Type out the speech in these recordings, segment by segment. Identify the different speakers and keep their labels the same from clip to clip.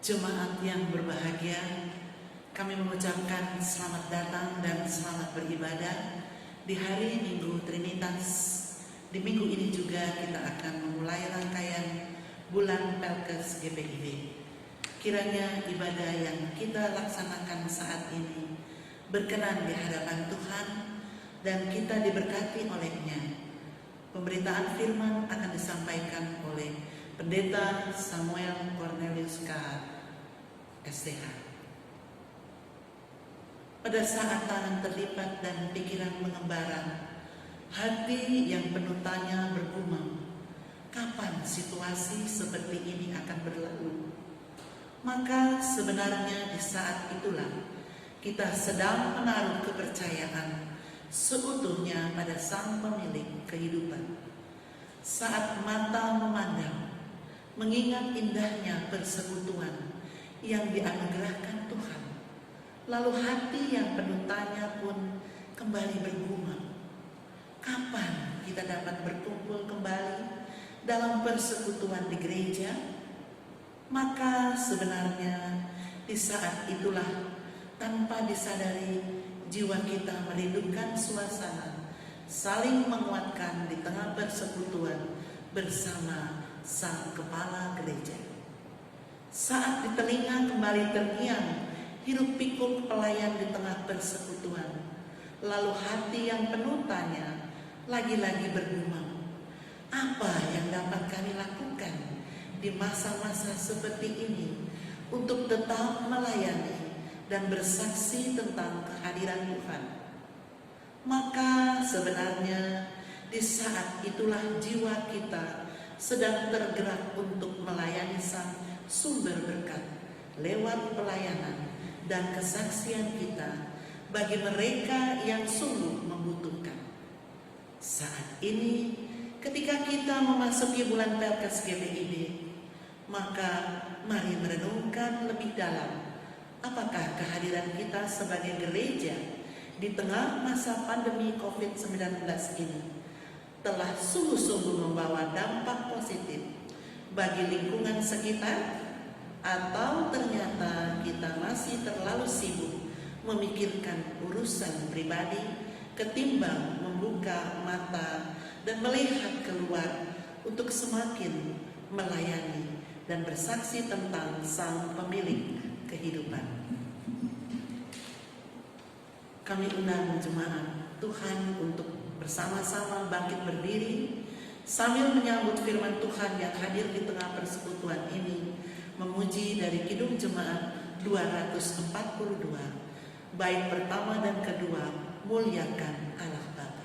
Speaker 1: Jemaat yang berbahagia, kami mengucapkan selamat datang dan selamat beribadah di hari Minggu Trinitas. Di minggu ini juga kita akan memulai rangkaian bulan Pelkes GPIB. Kiranya ibadah yang kita laksanakan saat ini berkenan di hadapan Tuhan dan kita diberkati olehnya. Pemberitaan firman akan disampaikan oleh Pendeta Samuel Cornelius K. STH. Pada saat tangan terlipat dan pikiran mengembara, hati yang penuh tanya bergumam, kapan situasi seperti ini akan berlalu? Maka sebenarnya di saat itulah kita sedang menaruh kepercayaan seutuhnya pada Sang Pemilik kehidupan. Saat mata memandang, mengingat indahnya persekutuan yang dianugerahkan Tuhan, lalu hati yang penuh tanya pun kembali bergumam, kapan kita dapat berkumpul kembali dalam persekutuan di gereja? Maka sebenarnya di saat itulah tanpa disadari jiwa kita merindukan suasana saling menguatkan di tengah persekutuan bersama Sang Kepala Gereja. Saat di telinga kembali terngiang hiruk pikuk pelayan di tengah persekutuan, lalu hati yang penuh tanya lagi-lagi bergumam, apa yang dapat kami lakukan di masa-masa seperti ini untuk tetap melayani dan bersaksi tentang kehadiran Tuhan? Maka sebenarnya di saat itulah jiwa kita sedang tergerak untuk melayani Sang Sumber berkat lewat pelayanan dan kesaksian kita bagi mereka yang sungguh membutuhkan. Saat ini ketika kita memasuki bulan Pelkes GPIB, maka mari merenungkan lebih dalam apakah kehadiran kita sebagai gereja di tengah masa pandemi COVID-19 ini telah sungguh-sungguh membawa dampak positif bagi lingkungan sekitar, atau ternyata kita masih terlalu sibuk memikirkan urusan pribadi ketimbang membuka mata dan melihat keluar untuk semakin melayani dan bersaksi tentang Sang Pemilik kehidupan. Kami undang jemaat Tuhan untuk bersama-sama bangkit berdiri sambil menyambut firman Tuhan yang hadir di tengah persekutuan ini, memuji dari Kidung Jemaat 242, bait pertama dan kedua, muliakan Allah Bapa.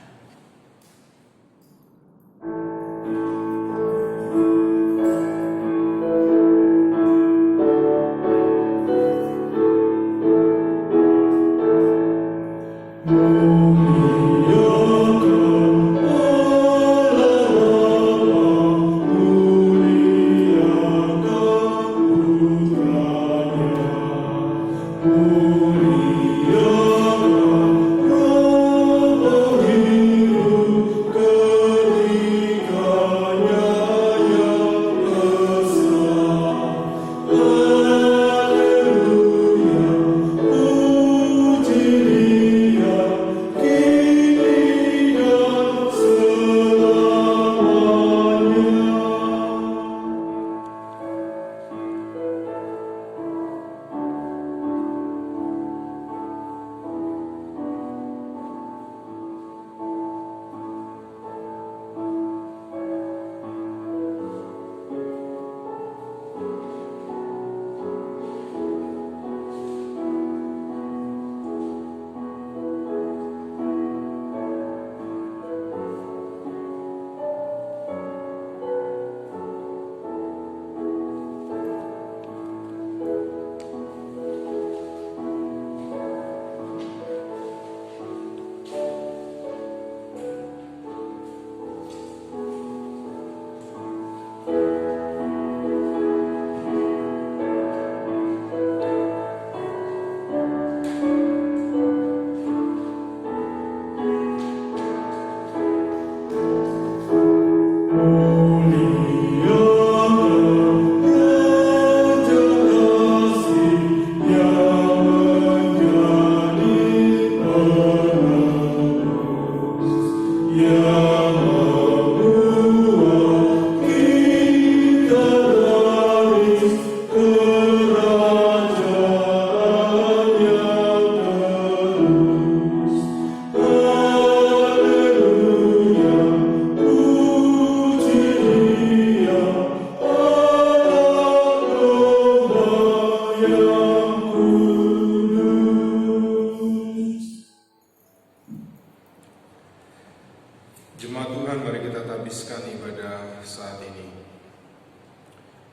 Speaker 2: Jemaat Tuhan, mari kita habiskan ibadah saat ini.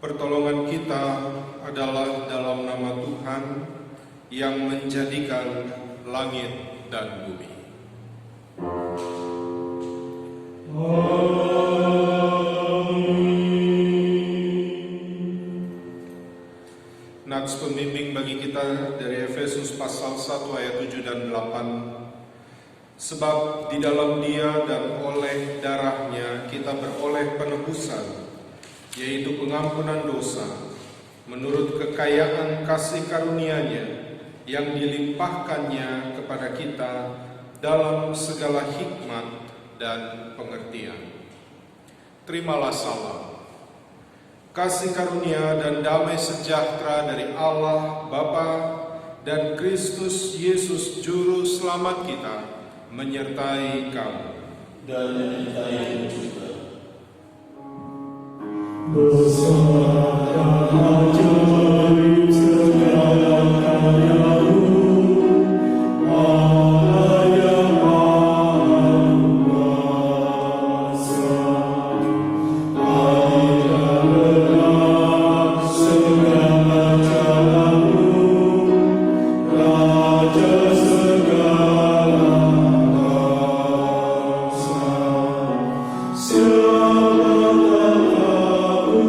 Speaker 2: Pertolongan kita adalah dalam nama Tuhan yang menjadikan langit dan bumi. Nats pembimbing bagi kita dari Efesus pasal 1 ayat 7 dan 8. Sebab di dalam Dia dan oleh darahnya kita beroleh penebusan, yaitu pengampunan dosa, menurut kekayaan kasih karunia-Nya yang dilimpahkannya kepada kita dalam segala hikmat dan pengertian. Terimalah salam, kasih karunia dan damai sejahtera dari Allah Bapa dan Kristus Yesus Juru Selamat kita menyertai kamu
Speaker 3: dan menyertai juga. Besar ajaib segala karya-Mu, Allah yang Maha Kuasa. Adil dan benar segala cara-Mu, Raja segala siapa tak tahu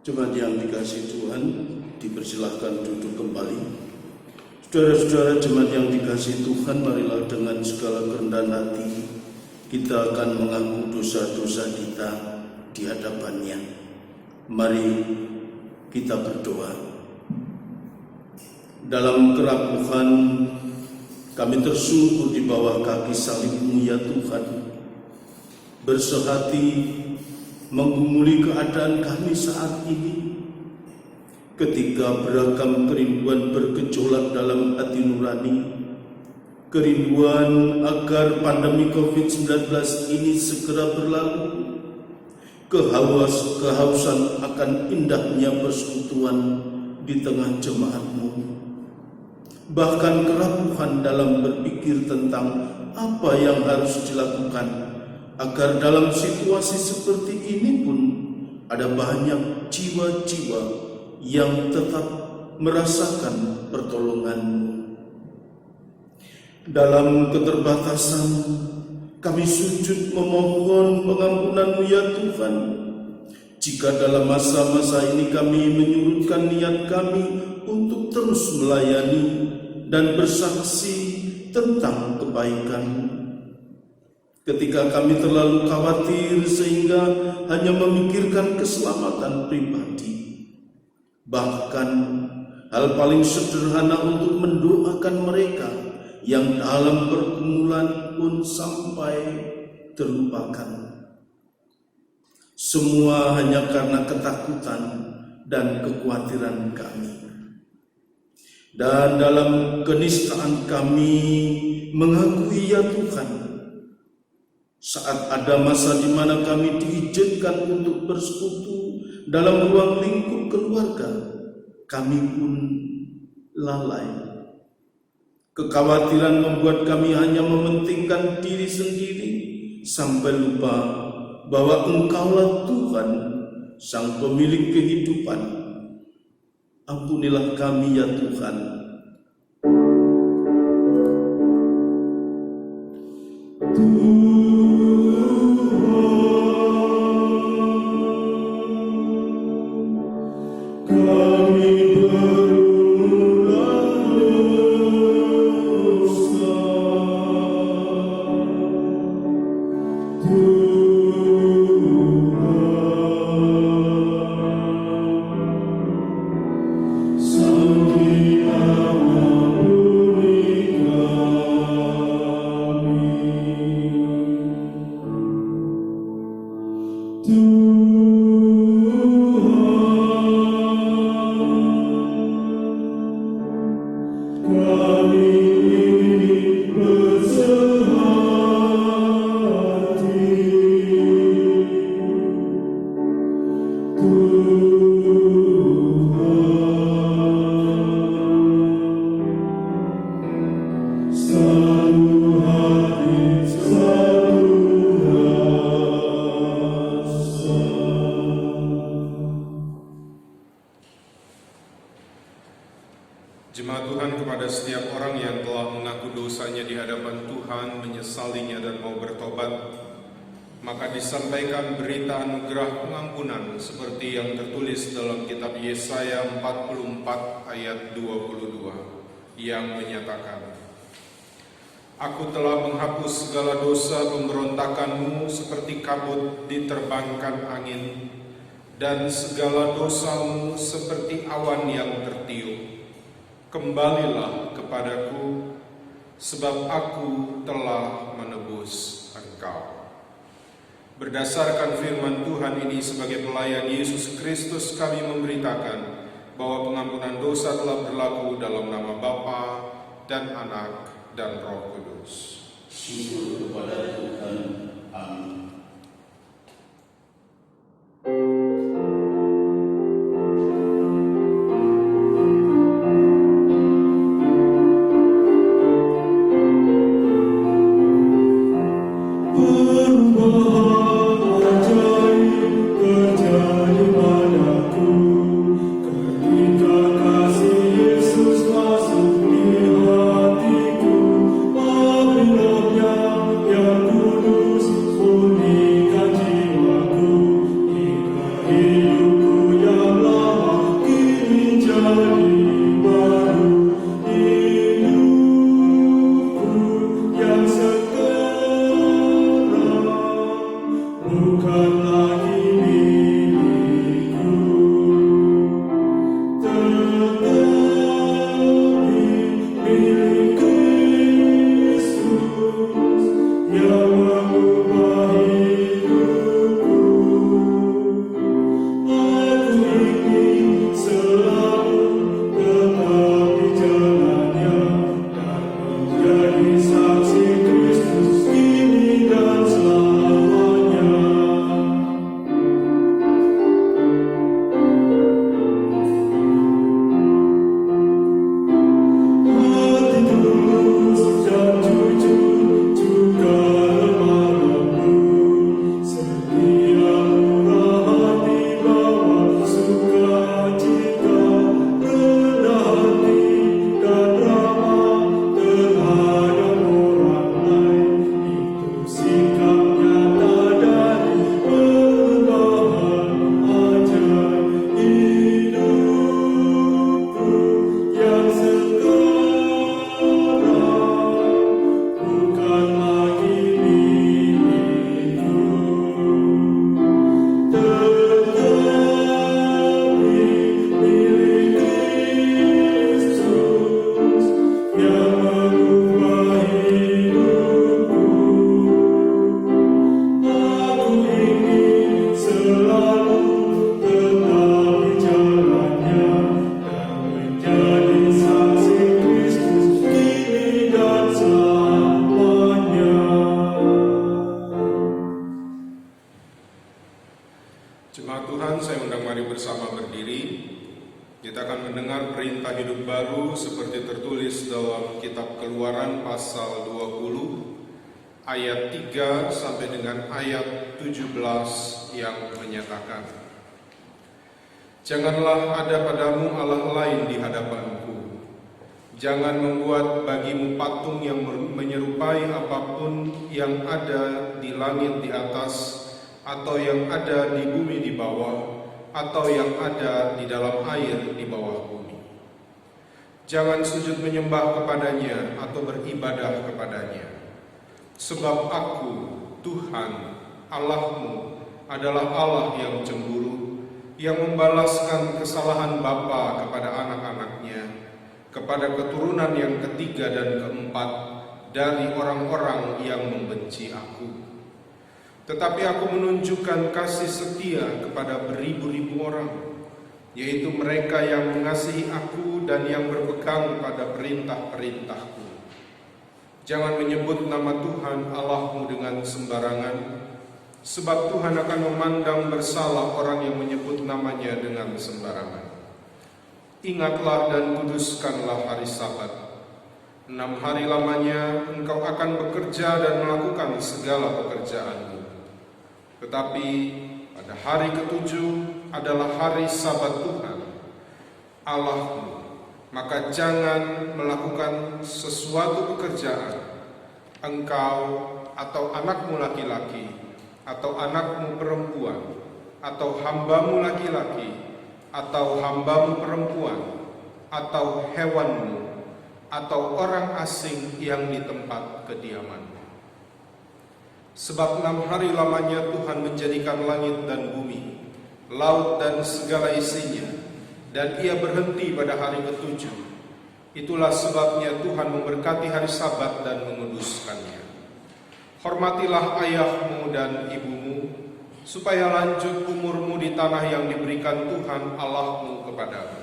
Speaker 4: Jemaat yang dikasihi Tuhan, dipersilahkan duduk kembali. Saudara-saudara jemaat yang dikasihi Tuhan, marilah dengan segala kerendahan hati kita akan mengaku dosa-dosa kita di hadapan-Nya. Mari kita berdoa. Dalam keraguan kami tersungkur di bawah kaki salib-Mu ya Tuhan, bersehati menggumuli keadaan kami saat ini, ketika beragam kerinduan bergejolak dalam hati nurani, kerinduan agar pandemi COVID-19 ini segera berlalu, kehausan akan indahnya persekutuan di tengah jemaat-Mu, bahkan keraguan dalam berpikir tentang apa yang harus dilakukan agar dalam situasi seperti ini pun ada banyak jiwa-jiwa yang tetap merasakan pertolongan-Mu. Dalam keterbatasan kami sujud memohon pengampunan-Mu ya Tuhan. Jika dalam masa-masa ini kami menyurutkan niat kami untuk terus melayani dan bersaksi tentang kebaikan-Mu, ketika kami terlalu khawatir sehingga hanya memikirkan keselamatan pribadi, bahkan hal paling sederhana untuk mendoakan mereka yang dalam pergumulan pun sampai terlupakan. Semua hanya karena ketakutan dan kekhawatiran kami. Dan dalam kenistaan kami mengakui ya Tuhan, saat ada masa di mana kami diizinkan untuk bersekutu dalam ruang lingkup keluarga, kami pun lalai. Kekhawatiran membuat kami hanya mementingkan diri sendiri sampai lupa bahwa Engkaulah Tuhan, Sang Pemilik kehidupan. Ampunilah kami ya Tuhan.
Speaker 2: Jemaat Tuhan, kepada setiap orang yang telah mengaku dosanya di hadapan Tuhan, menyesalinya dan mau bertobat, maka disampaikan berita anugerah pengampunan seperti yang tertulis dalam kitab Yesaya 44 ayat 22 yang menyatakan, Aku telah menghapus segala dosa pemberontakanmu seperti kabut diterbangkan angin, dan segala dosamu seperti awan yang tertiup. Kembalilah kepadaku, sebab aku telah menebus engkau. Berdasarkan firman Tuhan ini, sebagai pelayan Yesus Kristus, kami memberitakan bahwa pengampunan dosa telah berlaku dalam nama Bapa dan Anak dan Roh Kudus.
Speaker 4: Syukur kepada Tuhan. Amin.
Speaker 3: Kudus,
Speaker 2: berdiri. Kita akan mendengar perintah hidup baru seperti tertulis dalam kitab Keluaran pasal 20 ayat 3 sampai dengan ayat 17 yang menyatakan, "Janganlah ada padamu Allah lain di hadapanku. Jangan membuat bagimu patung yang menyerupai apapun yang ada di langit di atas, atau yang ada di bumi di bawah, atau yang ada di dalam air di bawah bumi. Jangan sujud menyembah kepadanya atau beribadah kepadanya. Sebab aku, Tuhan, Allahmu, adalah Allah yang cemburu, yang membalaskan kesalahan bapa kepada anak-anaknya, kepada keturunan yang ketiga dan keempat dari orang-orang yang membenci aku. Tetapi aku menunjukkan kasih setia kepada beribu-ribu orang, yaitu mereka yang mengasihi aku dan yang berpegang pada perintah-perintahku. Jangan menyebut nama Tuhan Allahmu dengan sembarangan, sebab Tuhan akan memandang bersalah orang yang menyebut namanya dengan sembarangan. Ingatlah dan kuduskanlah hari Sabat. 6 hari lamanya engkau akan bekerja dan melakukan segala pekerjaanmu. Tetapi pada hari ke-7 adalah hari Sabat Tuhan Allahmu, maka jangan melakukan sesuatu pekerjaan, engkau atau anakmu laki-laki, atau anakmu perempuan, atau hambamu laki-laki, atau hambamu perempuan, atau hewanmu, atau orang asing yang di tempat kediamanmu. Sebab 6 hari lamanya Tuhan menjadikan langit dan bumi, laut dan segala isinya, dan ia berhenti pada hari ke-7. Itulah sebabnya Tuhan memberkati hari Sabat dan menguduskannya. Hormatilah ayahmu dan ibumu, supaya lanjut umurmu di tanah yang diberikan Tuhan Allahmu kepadamu.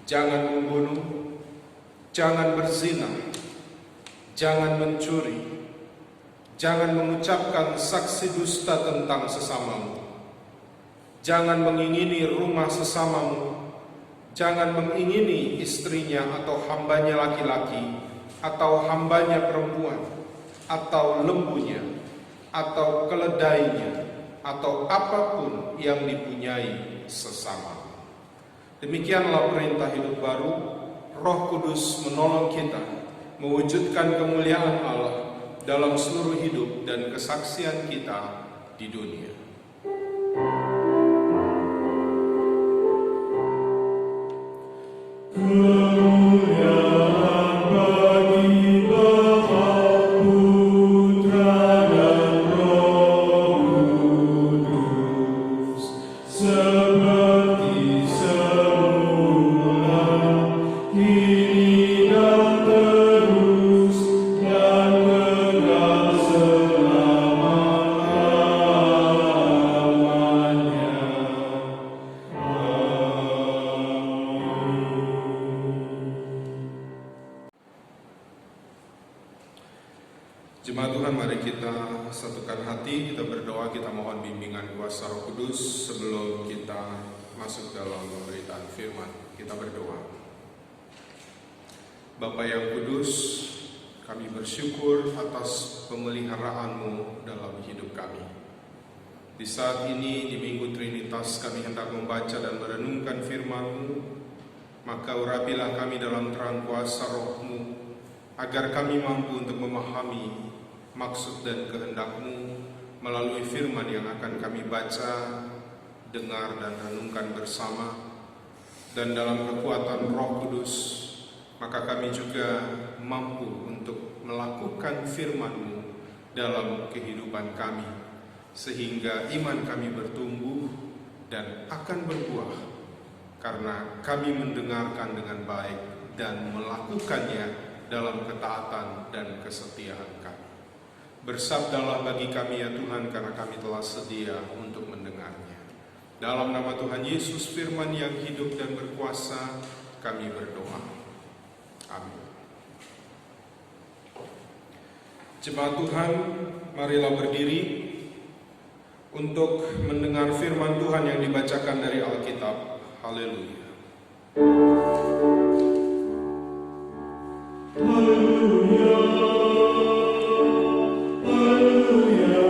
Speaker 2: Jangan membunuh, jangan berzina, jangan mencuri, jangan mengucapkan saksi dusta tentang sesamamu, jangan mengingini rumah sesamamu, jangan mengingini istrinya atau hambanya laki-laki, atau hambanya perempuan, atau lembunya, atau keledainya, atau apapun yang dipunyai sesama. Demikianlah perintah hidup baru. Roh Kudus menolong kita mewujudkan kemuliaan Allah dalam seluruh hidup dan kesaksian kita di dunia.
Speaker 3: Kemuliaan bagi Bapa, Putra, dan Roh Kudus, seperti semula, kini dan terus, dan kekal selama-lamanya.
Speaker 2: Jemaat Tuhan, mari kita satukan hati, kita berdoa, kita mohon bimbingan kuasa Roh Kudus sebelum kita masuk dalam pemberitaan firman. Kita berdoa. Bapa yang kudus, kami bersyukur atas pemeliharaan-Mu dalam hidup kami. Di saat ini, di Minggu Trinitas, kami hendak membaca dan merenungkan firman-Mu, maka urapilah kami dalam terang kuasa Roh-Mu, agar kami mampu untuk memahami maksud dan kehendak-Mu melalui firman yang akan kami baca, dengar, dan renungkan bersama. Dan dalam kekuatan Roh Kudus, maka kami juga mampu untuk melakukan firman-Mu dalam kehidupan kami, sehingga iman kami bertumbuh dan akan berbuah, karena kami mendengarkan dengan baik dan melakukannya dalam ketaatan dan kesetiaan kami. Bersabdalah bagi kami ya Tuhan, karena kami telah sedia untuk mendengarnya. Dalam nama Tuhan Yesus, firman yang hidup dan berkuasa, kami berdoa. Amin. Jemaat Tuhan, marilah berdiri untuk mendengar firman Tuhan yang dibacakan dari Alkitab Haleluya.
Speaker 3: Haleluya, haleluya,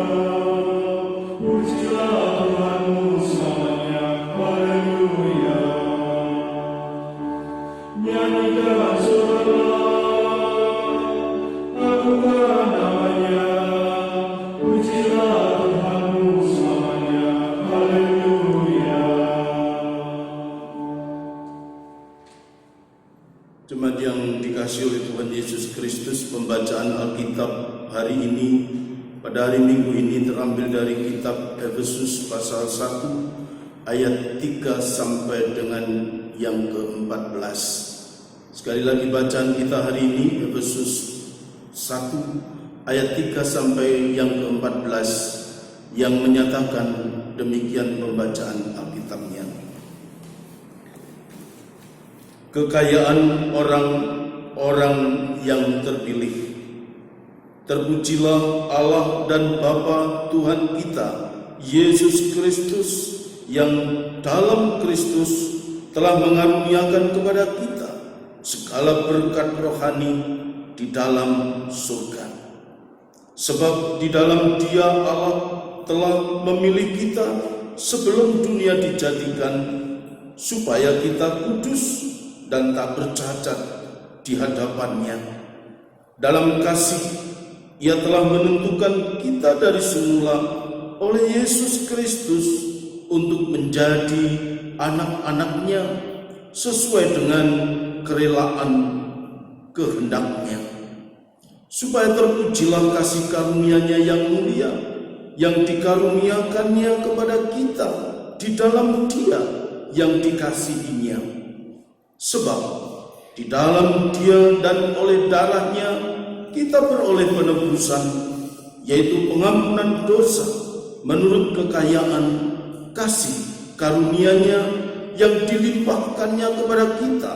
Speaker 3: pujilah Tuhanmu selamanya, haleluya. Nyanyikan soralah, agungkan namanya, pujilah Tuhanmu selamanya, haleluya.
Speaker 4: Jemaat yang dikasihi oleh Tuhan Yesus Kristus, pembacaan Alkitab hari ini pada hari Minggu ini terambil dari kitab Efesus pasal 1 ayat 3 sampai dengan yang ke-14. Sekali lagi bacaan kita hari ini Efesus 1 ayat 3 sampai yang ke-14 yang menyatakan demikian pembacaan Alkitabnya. Kekayaan orang-orang yang terpilih. Terpujilah Allah dan Bapa Tuhan kita, Yesus Kristus, yang dalam Kristus telah mengaruniakan kepada kita segala berkat rohani di dalam surga. Sebab di dalam Dia Allah telah memilih kita sebelum dunia dijadikan, supaya kita kudus dan tak bercacat di hadapannya. Dalam kasih, Ia telah menentukan kita dari semula oleh Yesus Kristus untuk menjadi anak-anaknya sesuai dengan kerelaan kehendak-Nya, supaya terpujilah kasih karunia-Nya yang mulia yang dikaruniakannya kepada kita di dalam Dia yang dikasihinya. Sebab di dalam Dia dan oleh darah-Nya kita beroleh penebusan, yaitu pengampunan dosa menurut kekayaan kasih karunia-Nya yang dilimpahkannya kepada kita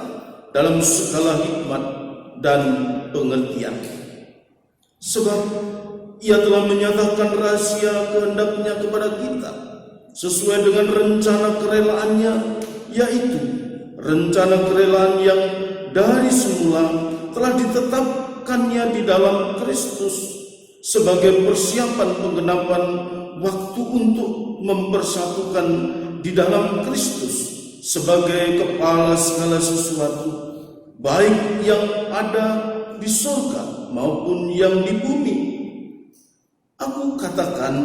Speaker 4: dalam segala hikmat dan pengertian. Sebab Ia telah menyatakan rahasia kehendak-Nya kepada kita sesuai dengan rencana kerelaan-Nya, yaitu rencana kerelaan yang dari semula telah ditetapkannya di dalam Kristus sebagai persiapan penggenapan waktu untuk mempersatukan di dalam Kristus sebagai kepala segala sesuatu, baik yang ada di surga maupun yang di bumi. Aku katakan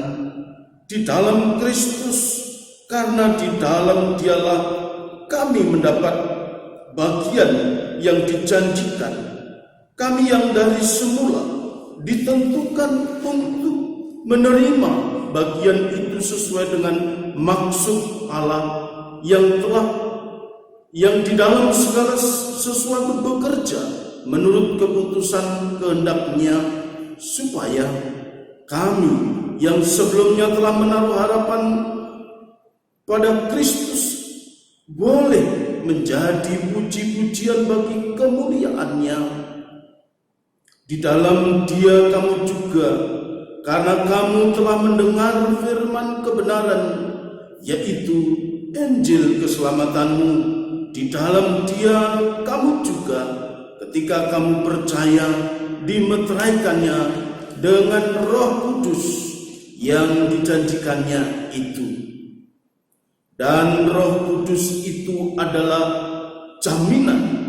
Speaker 4: di dalam Kristus, karena di dalam Dialah kami mendapat bagian yang dijanjikan. Kami yang dari semula ditentukan untuk menerima bagian itu sesuai dengan maksud Allah yang di dalam segala sesuatu bekerja menurut keputusan kehendak-Nya, supaya kami yang sebelumnya telah menaruh harapan pada Kristus boleh menjadi puji-pujian bagi kemuliaan-Nya. Di dalam Dia kamu juga, karena kamu telah mendengar firman kebenaran, yaitu Injil keselamatanmu, di dalam Dia kamu juga, ketika kamu percaya, dimeteraikannya dengan Roh Kudus yang dijanjikannya itu. Dan Roh Kudus itu adalah jaminan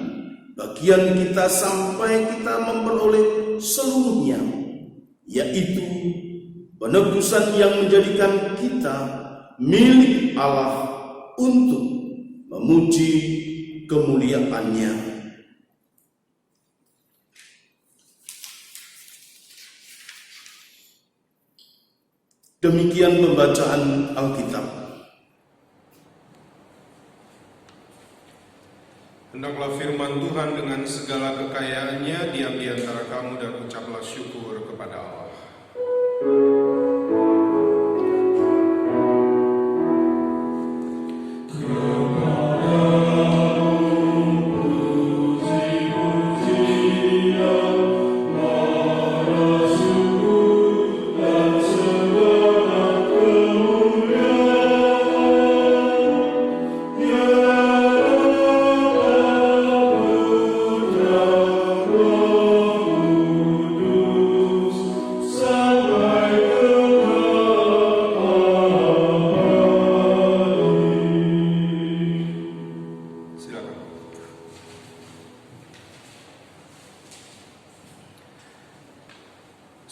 Speaker 4: bagian kita sampai kita memperoleh seluruhnya, yaitu penebusan yang menjadikan kita milik Allah untuk memuji kemuliaan-Nya. Demikian pembacaan Alkitab.
Speaker 2: Hendaklah firman Tuhan dengan segala kekayaannya diam di antara kamu dan ucaplah syukur kepada Allah.
Speaker 3: Yeah.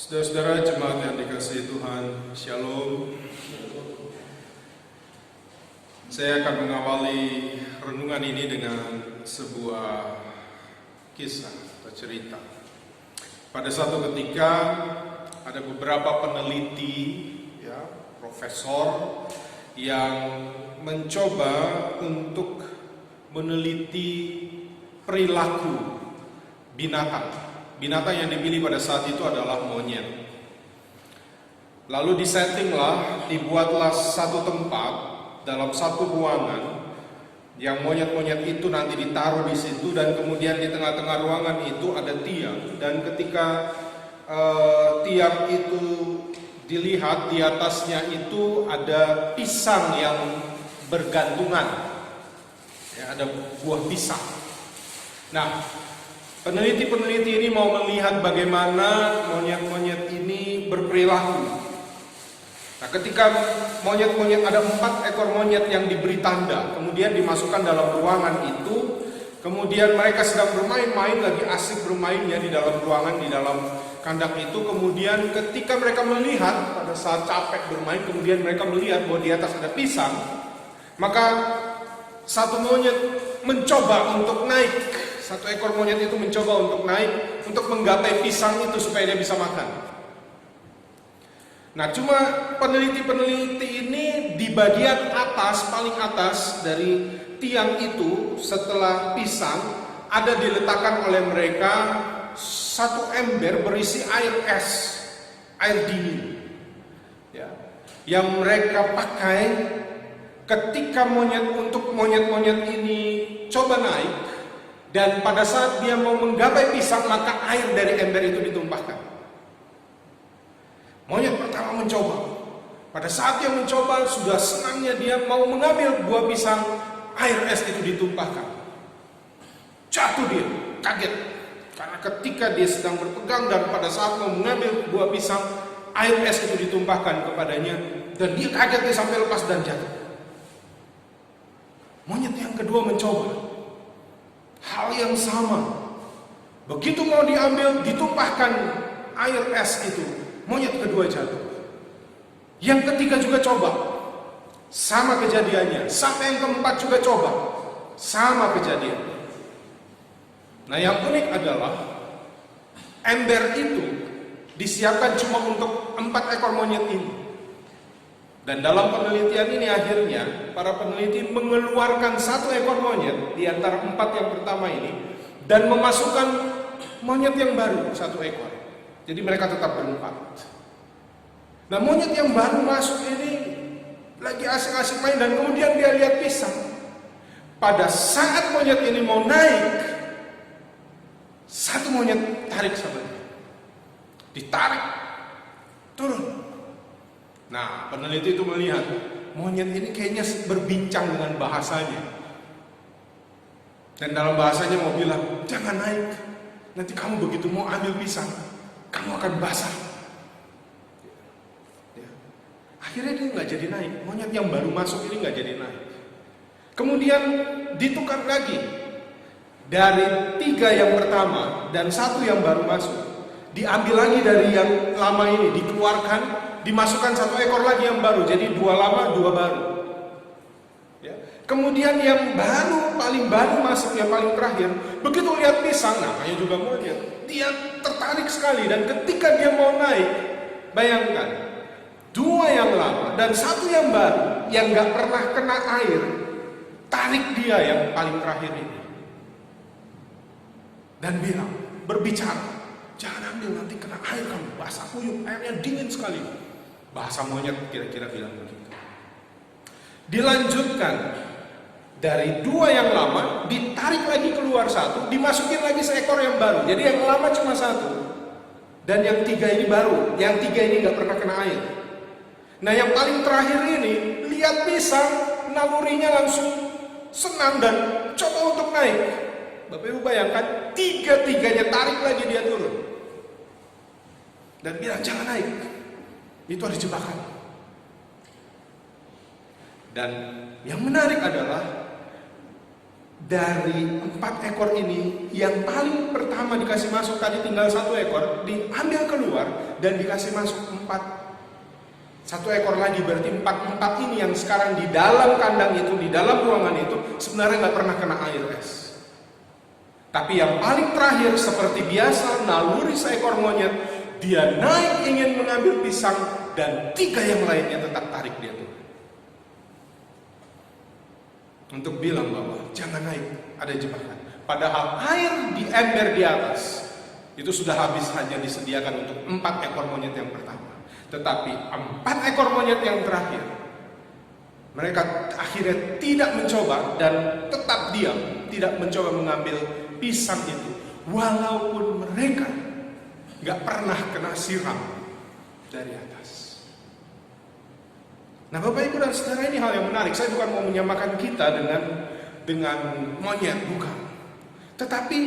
Speaker 2: Saudara-saudara jemaat yang dikasihi Tuhan, Shalom. Saya akan mengawali renungan ini dengan sebuah kisah atau cerita. Pada suatu ketika ada beberapa peneliti, profesor yang mencoba untuk meneliti perilaku binatang. Binatang yang dipilih pada saat itu adalah monyet. Lalu dibuatlah satu tempat dalam satu ruangan yang monyet-monyet itu nanti ditaruh di situ, dan kemudian di tengah-tengah ruangan itu ada tiang, dan ketika tiang itu dilihat, di atasnya itu ada pisang yang bergantungan, ada buah pisang. Nah, peneliti-peneliti ini mau melihat bagaimana monyet-monyet ini berperilaku. Nah, ketika monyet-monyet, ada 4 ekor monyet yang diberi tanda, kemudian dimasukkan dalam ruangan itu, kemudian mereka sedang bermain-main, lagi asik bermainnya di dalam ruangan, di dalam kandang itu. Kemudian ketika mereka melihat, pada saat capek bermain, kemudian mereka melihat bahwa di atas ada pisang, maka satu monyet mencoba untuk naik. Satu ekor monyet itu mencoba untuk naik, untuk menggapai pisang itu supaya dia bisa makan. Nah, cuma peneliti-peneliti ini di bagian atas, paling atas dari tiang itu, setelah pisang, ada diletakkan oleh mereka satu ember berisi air es, air dingin, yang mereka pakai ketika monyet-monyet ini coba naik. Dan pada saat dia mau menggapai pisang, maka air dari ember itu ditumpahkan. Monyet pertama mencoba. Pada saat dia mencoba, sudah senangnya dia mau mengambil buah pisang, air es itu ditumpahkan. Jatuh dia, kaget. Karena ketika dia sedang berpegang dan pada saat mau mengambil buah pisang, air es itu ditumpahkan kepadanya, dan dia kaget, dia sampai lepas dan jatuh. Monyet yang kedua mencoba. Hal yang sama. Begitu mau diambil, ditumpahkan air es itu, monyet kedua jatuh. Yang ketiga juga coba, sama kejadiannya. Sampai yang keempat juga coba, sama kejadiannya. Nah, yang unik adalah ember itu disiapkan cuma untuk 4 ekor monyet ini. Dan dalam penelitian ini akhirnya para peneliti mengeluarkan 1 ekor monyet di antara 4 yang pertama ini, dan memasukkan monyet yang baru 1 ekor. Jadi mereka tetap berempat. Nah, monyet yang baru masuk ini lagi asik-asik main, dan kemudian dia lihat pisang. Pada saat monyet ini mau naik, 1 monyet tarik sama dia. Ditarik, turun. Nah, peneliti itu melihat monyet ini kayaknya berbincang dengan bahasanya. Dan dalam bahasanya mau bilang, jangan naik. Nanti kamu begitu mau ambil pisang, kamu akan basah. Akhirnya dia nggak jadi naik. Monyet yang baru masuk ini nggak jadi naik. Kemudian ditukar lagi. Dari 3 yang pertama dan 1 yang baru masuk. Diambil lagi dari yang lama ini, dikeluarkan. Dimasukkan 1 ekor lagi yang baru, jadi 2 lama, 2 baru. Kemudian yang baru, paling baru masuk, yang paling terakhir, begitu lihat pisang, namanya juga monyet, dia tertarik sekali, dan ketika dia mau naik, bayangkan, 2 yang lama dan 1 yang baru, yang gak pernah kena air, tarik dia yang paling terakhir ini, dan bilang, berbicara, jangan ambil, nanti kena air kamu, basah kuyup, airnya dingin sekali. Bahasa monyet kira-kira bilang begitu. Dilanjutkan, dari 2 yang lama, ditarik lagi keluar 1, dimasukin lagi seekor yang baru. Jadi yang lama cuma 1, dan yang 3 ini baru. Yang 3 ini gak pernah kena air. Nah, yang paling terakhir ini, lihat pisang, nalurinya langsung senang dan coba untuk naik. Bapak Ibu bayangkan, 3-tiganya tarik lagi dia turun. Dan bilang jangan naik. Itu ada jebakan. Dan yang menarik adalah dari 4 ekor ini, yang paling pertama dikasih masuk tadi tinggal 1 ekor, diambil keluar dan dikasih masuk 4. 1 ekor lagi, berarti 4 ini yang sekarang di dalam kandang itu, di dalam ruangan itu sebenarnya nggak pernah kena air es. Tapi yang paling terakhir seperti biasa, naluri seekor monyet, dia naik ingin mengambil pisang dan 3 yang lainnya tetap tarik dia tuh. Untuk bilang bahwa jangan naik, ada jebakan. Padahal air di ember di atas itu sudah habis, hanya disediakan untuk 4 ekor monyet yang pertama. Tetapi 4 ekor monyet yang terakhir, mereka akhirnya tidak mencoba dan tetap diam, tidak mencoba mengambil pisang itu, walaupun mereka gak pernah kena siram dari atas. Nah, Bapak Ibu dan Saudara, ini hal yang menarik. Saya bukan mau menyamakan kita dengan monyet, bukan. Tetapi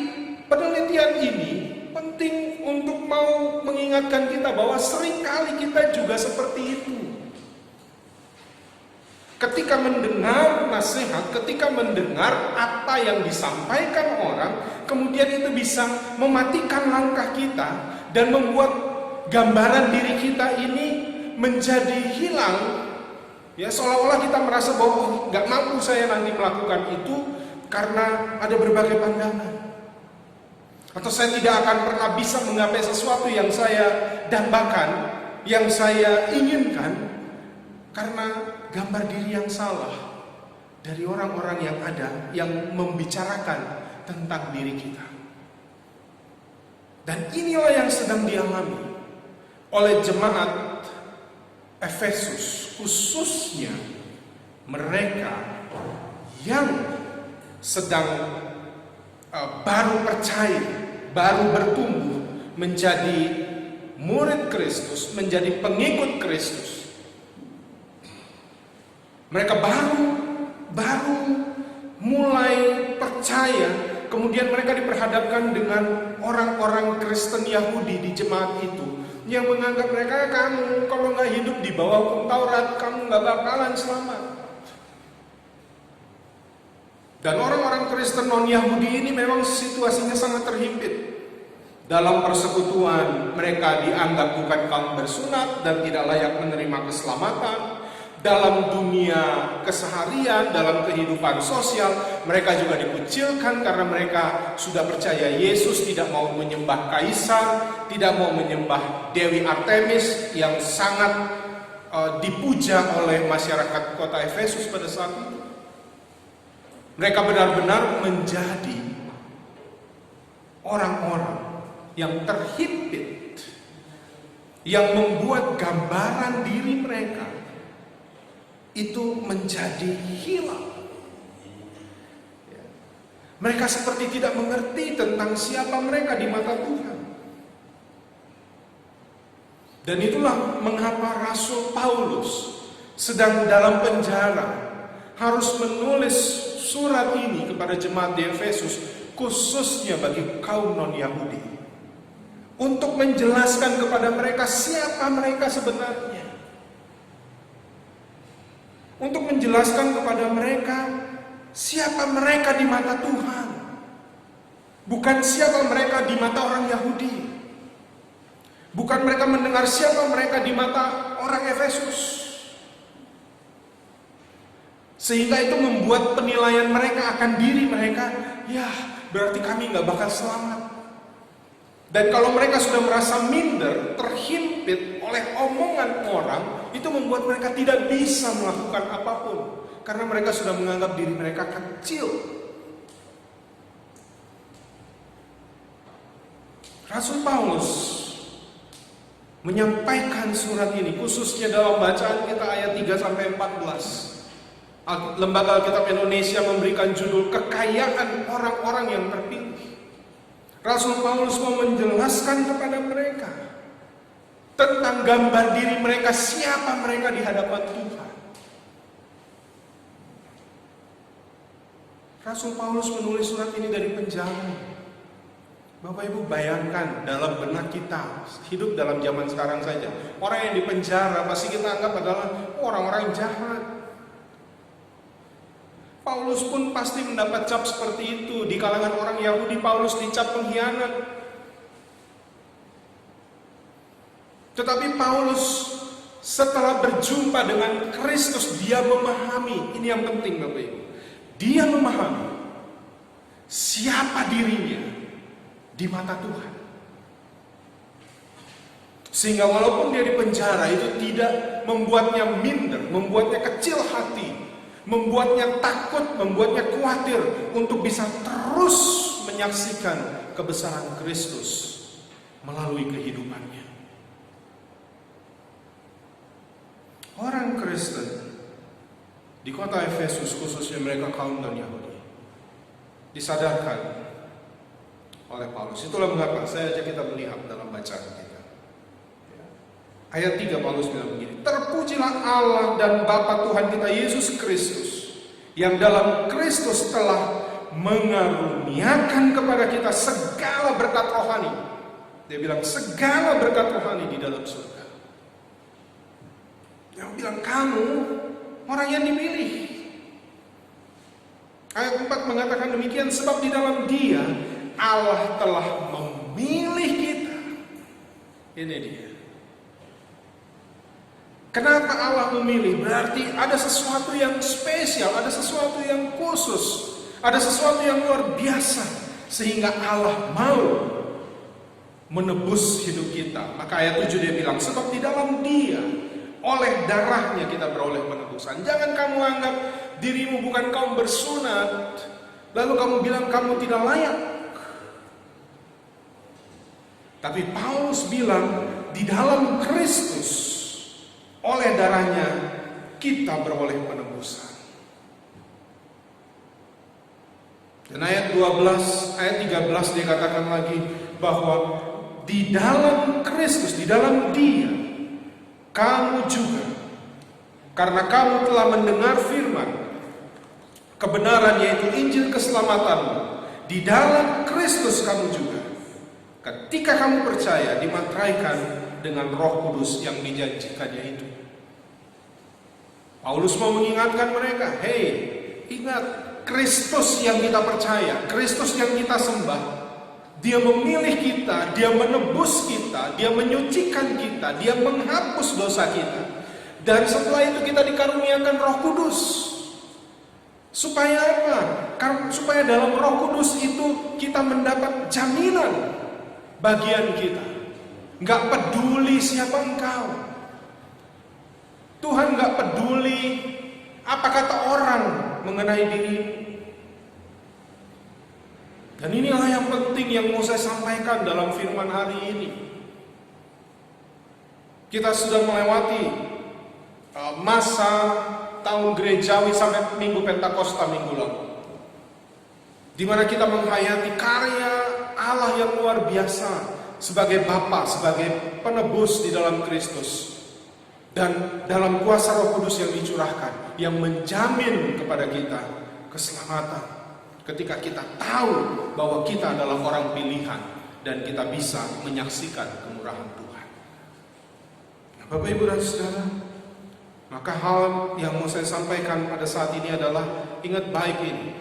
Speaker 2: penelitian ini penting untuk mau mengingatkan kita bahwa seringkali kita juga seperti itu. Ketika mendengar nasihat, ketika mendengar apa yang disampaikan orang, kemudian itu bisa mematikan langkah kita dan membuat gambaran diri kita ini menjadi hilang. Ya, seolah-olah kita merasa bahwa nggak mampu saya nanti melakukan itu karena ada berbagai pandangan. Atau saya tidak akan pernah bisa menggapai sesuatu yang saya dambakan, yang saya inginkan, karena gambar diri yang salah dari orang-orang yang ada, yang membicarakan tentang diri kita. Dan inilah yang sedang dialami oleh jemaat Efesus, khususnya mereka yang sedang baru percaya, baru bertumbuh menjadi murid Kristus, menjadi pengikut Kristus. Mereka baru mulai percaya, kemudian mereka diperhadapkan dengan orang-orang Kristen Yahudi di jemaat itu yang menganggap mereka, kamu kalau nggak hidup di bawah hukum Taurat, kamu nggak bakalan selamat. Dan orang-orang Kristen non-Yahudi ini memang situasinya sangat terhimpit. Dalam persekutuan mereka dianggap bukan kaum bersunat dan tidak layak menerima keselamatan. Dalam dunia keseharian, dalam kehidupan sosial, mereka juga dikucilkan karena mereka sudah percaya Yesus, tidak mau menyembah kaisar, tidak mau menyembah Dewi Artemis yang sangat dipuja oleh masyarakat kota Efesus pada saat itu. Mereka benar-benar menjadi orang-orang yang terhimpit, yang membuat gambaran diri mereka itu menjadi hilang. Mereka seperti tidak mengerti tentang siapa mereka di mata Tuhan. Dan itulah mengapa Rasul Paulus sedang dalam penjara harus menulis surat ini kepada jemaat di Efesus, khususnya bagi kaum non-Yahudi, untuk menjelaskan kepada mereka siapa mereka sebenarnya. Untuk menjelaskan kepada mereka siapa mereka di mata Tuhan, bukan siapa mereka di mata orang Yahudi, bukan mereka mendengar siapa mereka di mata orang Efesus, sehingga itu membuat penilaian mereka akan diri mereka, ya berarti kami nggak bakal selamat. Dan kalau mereka sudah merasa minder, terhimpit oleh omongan orang, itu membuat mereka tidak bisa melakukan apapun, karena mereka sudah menganggap diri mereka kecil. Rasul Paulus menyampaikan surat ini, khususnya dalam bacaan kita ayat 3-14. Lembaga Alkitab Indonesia memberikan judul Kekayaan Orang-orang yang Terpilih. Rasul Paulus mau menjelaskan kepada mereka tentang gambar diri mereka, siapa mereka di hadapan Tuhan. Rasul Paulus menulis surat ini dari penjara. Bapak Ibu bayangkan dalam benak kita, hidup dalam zaman sekarang saja, orang yang di penjara pasti kita anggap adalah orang-orang jahat. Paulus pun pasti mendapat cap seperti itu. Di kalangan orang Yahudi, Paulus dicap pengkhianat. Tetapi Paulus setelah berjumpa dengan Kristus, dia memahami, ini yang penting Bapak Ibu, dia memahami siapa dirinya di mata Tuhan. Sehingga walaupun dia di penjara, itu tidak membuatnya minder, membuatnya kecil hati, membuatnya takut, membuatnya khawatir untuk bisa terus menyaksikan kebesaran Kristus melalui kehidupannya. Orang Kristen di kota Efesus, khususnya mereka kaum non-Yahudi, disadarkan oleh Paulus. Itulah mengapa saya ajak kita melihat dalam bacaan kita. Ayat 3 Paulus bilang begini, terpujilah Allah dan Bapa Tuhan kita Yesus Kristus, yang dalam Kristus telah mengaruniakan kepada kita segala berkat rohani. Dia bilang segala berkat rohani di dalam surga. Yang bilang kamu orang yang dipilih. Ayat 4 mengatakan demikian, sebab di dalam Dia Allah telah memilih kita. Ini dia. Kenapa Allah memilih? Berarti ada sesuatu yang spesial, ada sesuatu yang khusus, ada sesuatu yang luar biasa, sehingga Allah mau menebus hidup kita. Maka ayat 7 dia bilang, sebab di dalam Dia, oleh darahnya kita beroleh penebusan. Jangan kamu anggap dirimu bukan kaum bersunat, lalu kamu bilang kamu tidak layak. Tapi Paulus bilang, di dalam Kristus, oleh darahnya kita beroleh penebusan. Dan ayat 12, ayat 13 dia katakan lagi bahwa di dalam Kristus, di dalam Dia, kamu juga, karena kamu telah mendengar firman kebenaran, yaitu Injil keselamatan, di dalam Kristus kamu juga, ketika kamu percaya, dimateraikan dengan Roh Kudus yang dijanjikannya itu. Paulus mau mengingatkan mereka, hei, ingat Kristus yang kita percaya, Kristus yang kita sembah. Dia memilih kita, Dia menebus kita, Dia menyucikan kita, Dia menghapus dosa kita. Dan setelah itu kita dikaruniakan Roh Kudus. Supaya apa? Supaya dalam Roh Kudus itu kita mendapat jaminan bagian kita. Gak peduli siapa engkau. Tuhan gak peduli apa kata orang mengenai dirimu. Dan inilah yang penting yang mau saya sampaikan dalam firman hari ini. Kita sudah melewati masa tahun gerejawi sampai minggu Pentakosta minggu lalu, di mana kita menghayati karya Allah yang luar biasa sebagai Bapa, sebagai penebus di dalam Kristus, dan dalam kuasa Roh Kudus yang dicurahkan, yang menjamin kepada kita keselamatan. Ketika kita tahu bahwa kita adalah orang pilihan dan kita bisa menyaksikan kemurahan Tuhan. Nah, Bapak Ibu dan Saudara, maka hal yang mau saya sampaikan pada saat ini adalah ingat baik ini.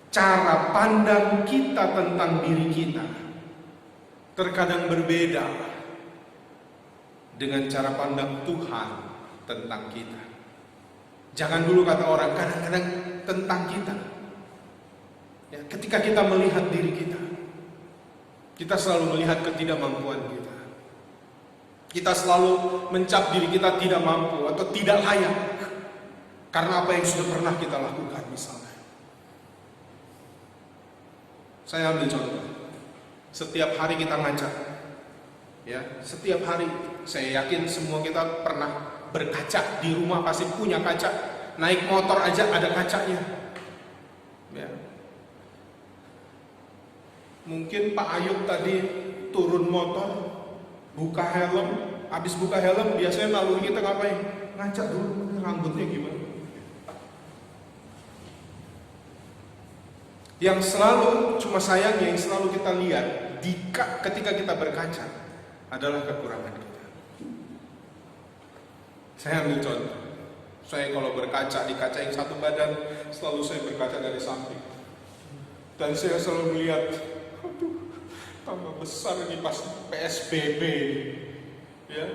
Speaker 2: Cara pandang kita tentang diri kita terkadang berbeda dengan cara pandang Tuhan tentang kita. Jangan dulu kata orang kadang-kadang tentang kita. Ya, ketika kita melihat diri kita selalu melihat ketidakmampuan kita. Kita selalu mencap diri kita tidak mampu atau tidak layak karena apa yang sudah pernah kita lakukan misalnya. Saya ambil contoh. Setiap hari kita ngaca. Ya, setiap hari saya yakin semua kita pernah berkaca. Di rumah pasti punya kaca. Naik motor aja ada kacanya. Ya. Mungkin Pak Ayub tadi turun motor, buka helm, habis buka helm biasanya lalu kita ngapain? Ngaca dulu rambutnya gimana. Yang selalu, cuma sayangnya yang selalu kita lihat ketika kita berkaca adalah kekurangan kita. Saya ambil contoh. Saya kalau berkaca di kaca yang satu badan, selalu saya berkaca dari samping. Dan saya selalu melihat, aduh, tambah besar ini pas PSBB. Ya,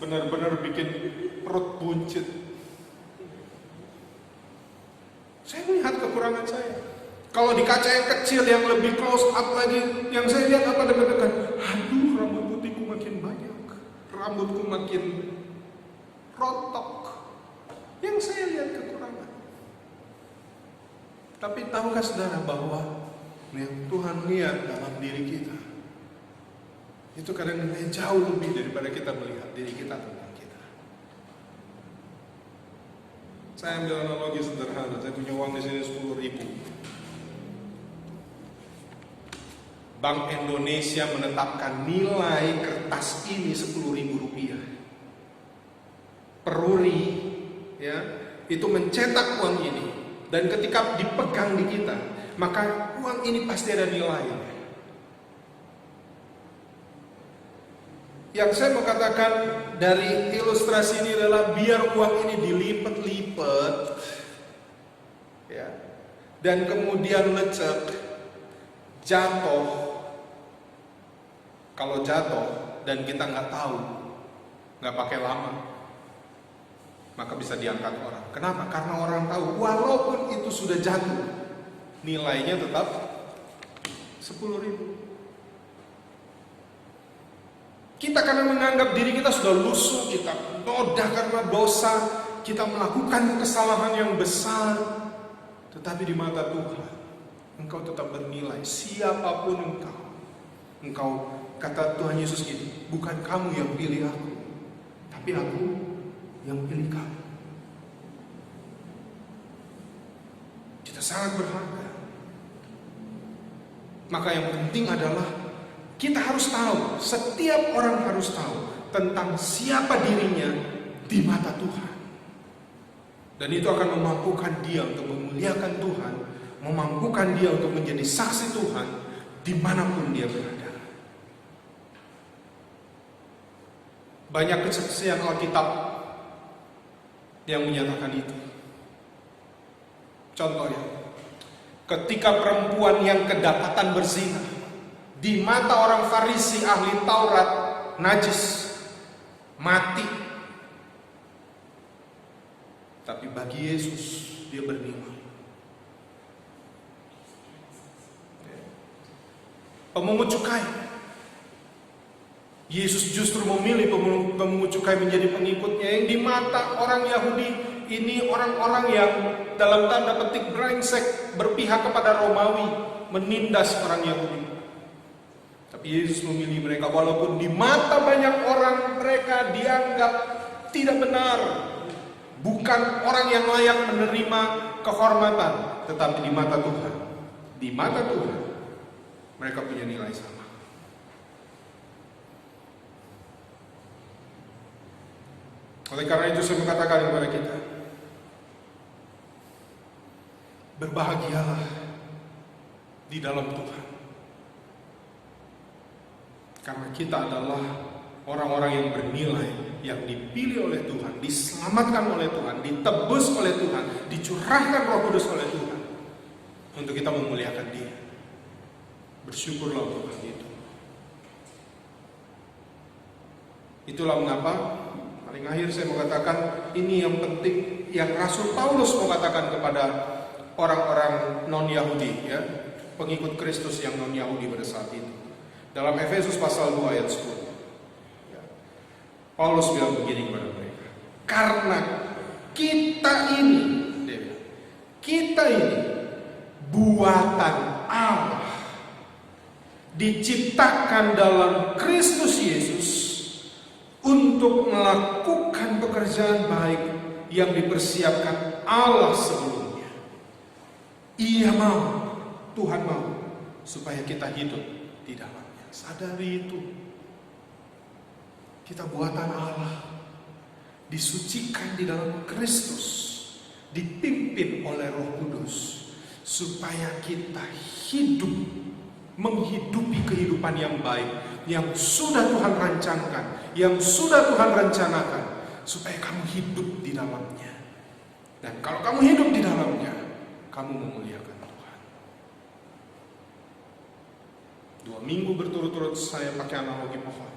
Speaker 2: benar-benar bikin perut buncit. Saya melihat kekurangan saya. Kalau di kaca yang kecil yang lebih close up lagi, yang saya lihat apa dekat-dekat, aduh, rambut putihku makin banyak, rambutku makin rontok. Yang saya lihat kekurangan. Tapi tahukah saudara bahwa yang Tuhan lihat dalam diri kita itu kadang-kadang jauh lebih daripada kita melihat diri kita tentang kita. Saya ambil analogi sederhana. Saya punya uang di sini 10.000. Bank Indonesia menetapkan nilai kertas ini 10.000 rupiah. Peruri, ya, itu mencetak uang ini, dan ketika dipegang di kita, maka uang ini pasti ada nilainya. Yang saya mau katakan dari ilustrasi ini adalah biar uang ini dilipat-lipat, ya, dan kemudian lecek, jatuh. Kalau jatuh dan kita nggak tahu, nggak pakai lama, maka bisa diangkat orang. Kenapa? Karena orang tahu walaupun itu sudah jatuh, nilainya tetap 10.000. Kita karena menganggap diri kita sudah lusuh, kita noda karena dosa, kita melakukan kesalahan yang besar. Tetapi di mata Tuhan, engkau tetap bernilai. Siapapun engkau, kata Tuhan Yesus gini, bukan kamu yang pilih aku, tapi aku yang pilih kamu. Kita sangat berharga. Maka yang penting adalah kita harus tahu, setiap orang harus tahu tentang siapa dirinya di mata Tuhan. Dan itu akan memampukan dia untuk memuliakan Tuhan, memampukan dia untuk menjadi saksi Tuhan dimanapun dia berada. Banyak kesaksian Alkitab yang menyatakan itu. Contohnya, ketika perempuan yang kedapatan berzina, di mata orang Farisi ahli Taurat, najis, mati. Tapi bagi Yesus, dia bernilai. Pemungut cukai, Yesus justru memilih pemungut cukai menjadi pengikutnya, yang di mata orang Yahudi ini orang-orang yang dalam tanda petik brengsek, berpihak kepada Romawi, menindas orang Yahudi. Tapi Yesus memilih mereka walaupun di mata banyak orang mereka dianggap tidak benar, bukan orang yang layak menerima kehormatan, tetapi di mata Tuhan mereka punya nilai sama. Oleh karena itu saya mengatakan kepada kita, berbahagialah di dalam Tuhan. Karena kita adalah orang-orang yang bernilai, yang dipilih oleh Tuhan, diselamatkan oleh Tuhan, ditebus oleh Tuhan, dicurahkan Roh Kudus oleh Tuhan, untuk kita memuliakan Dia. Bersyukurlah untuk hal itu. Itulah mengapa paling akhir saya mengatakan ini yang penting, yang Rasul Paulus mengatakan kepada orang-orang non-Yahudi, ya, pengikut Kristus yang non-Yahudi pada saat itu. Dalam Efesus pasal 2 ayat 10, ya, Paulus bilang begini kepada mereka, karena kita ini buatan Allah, diciptakan dalam Kristus Yesus untuk melakukan pekerjaan baik yang dipersiapkan Allah sebelumnya. Ia mau, Tuhan mau, supaya kita hidup di dalamnya. Sadari itu. Kita buatan Allah, disucikan di dalam Kristus, dipimpin oleh Roh Kudus, supaya kita hidup, menghidupi kehidupan yang baik, yang sudah Tuhan rancangkan, yang sudah Tuhan rencanakan, supaya kamu hidup di dalamnya. Dan kalau kamu hidup di dalamnya, kamu memuliakan Tuhan. 2 minggu berturut-turut saya pakai analogi pohon.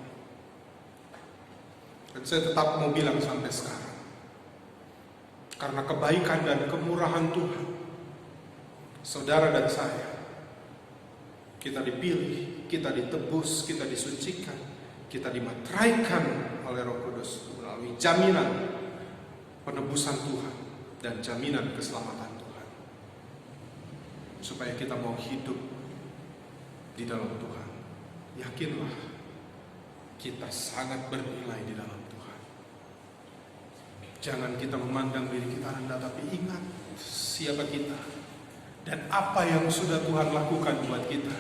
Speaker 2: Dan saya tetap mau bilang sampai sekarang. Karena kebaikan dan kemurahan Tuhan, saudara dan saya, kita dipilih, kita ditebus, kita disucikan, kita dimateraikan oleh Roh Kudus melalui jaminan penebusan Tuhan dan jaminan keselamatan Tuhan. Supaya kita mau hidup di dalam Tuhan. Yakinlah, kita sangat bernilai di dalam Tuhan. Jangan kita memandang diri kita rendah, tapi ingat siapa kita dan apa yang sudah Tuhan lakukan buat kita.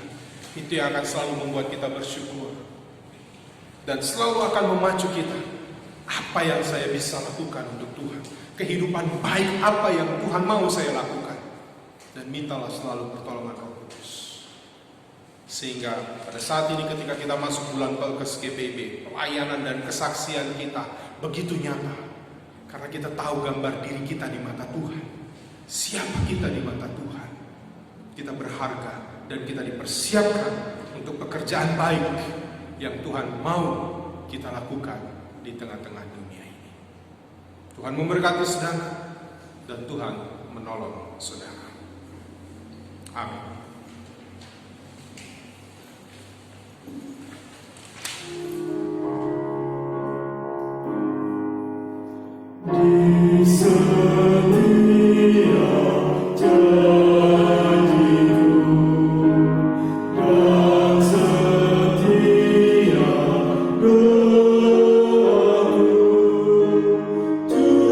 Speaker 2: Itu yang akan selalu membuat kita bersyukur dan selalu akan memacu kita. Apa yang saya bisa lakukan untuk Tuhan? Kehidupan baik apa yang Tuhan mau saya lakukan? Dan mintalah selalu pertolongan Roh Kudus. Sehingga pada saat ini ketika kita masuk bulan Pelkes GPIB, pelayanan dan kesaksian kita begitu nyata. Karena kita tahu gambar diri kita di mata Tuhan. Siapa kita di mata Tuhan? Kita berharga dan kita dipersiapkan untuk pekerjaan baik yang Tuhan mau kita lakukan di tengah-tengah dunia ini. Tuhan memberkati saudara dan Tuhan menolong saudara. Amin.
Speaker 3: Di setiap janjiku dan setiap doaku, juga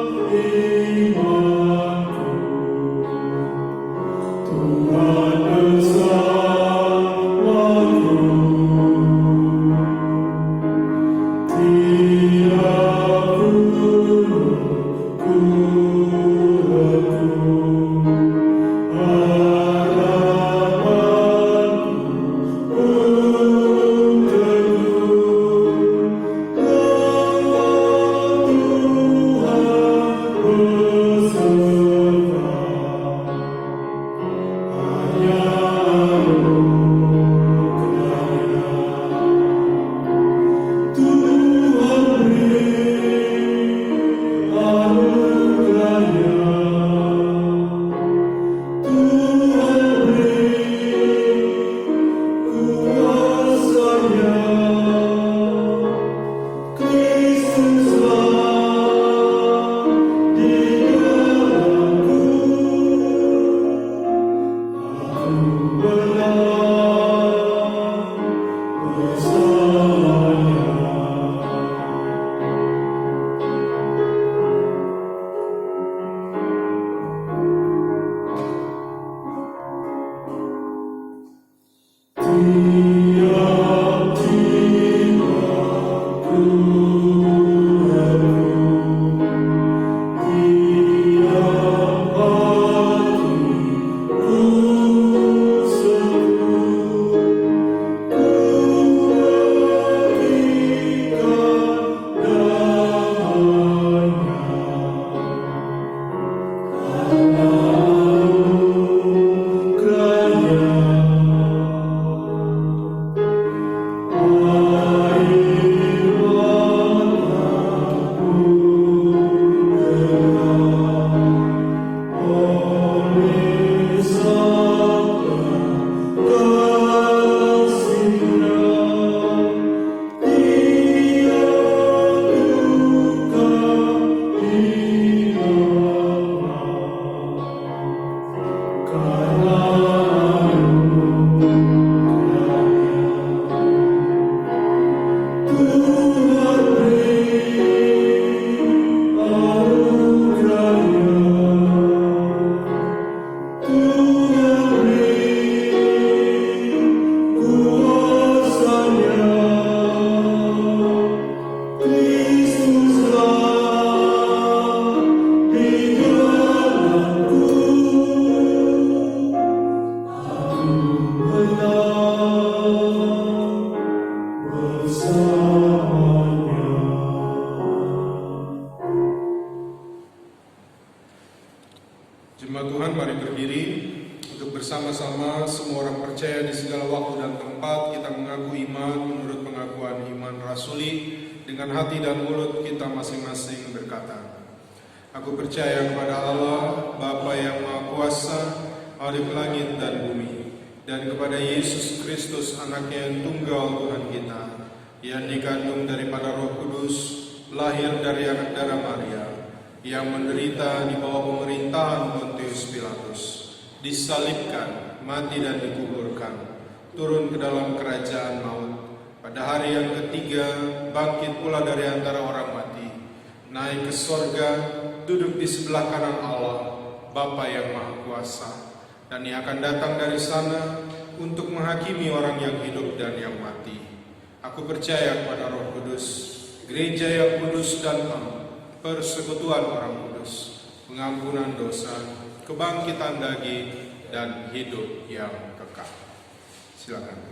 Speaker 3: langkah imanku. Tuhan bersamaku. Tiap gunung ku letu, harapanku pun teguh, lembah Tuhan beserta, hanya
Speaker 2: mari berdiri untuk bersama-sama semua orang percaya di segala waktu dan tempat kita mengaku iman menurut pengakuan iman rasuli dengan hati dan mulut kita masing-masing berkata, aku percaya kepada Allah, Bapa yang Maha Kuasa, Hakim langit dan bumi, dan kepada Yesus Kristus, Anaknya yang tunggal Tuhan kita, yang dikandung daripada Roh Kudus, lahir dari anak darah Maria, yang menderita di bawah pemerintahan Pontius Pilatus, disalibkan, mati dan dikuburkan, turun ke dalam kerajaan maut, pada hari yang ketiga bangkit pula dari antara orang mati, naik ke sorga, duduk di sebelah kanan Allah, Bapa yang Maha Kuasa, dan Ia akan datang dari sana untuk menghakimi orang yang hidup dan yang mati. Aku percaya kepada Roh Kudus, gereja yang kudus dan am, persekutuan orang kudus, pengampunan dosa, kebangkitan daging, dan hidup yang kekal. Silakan.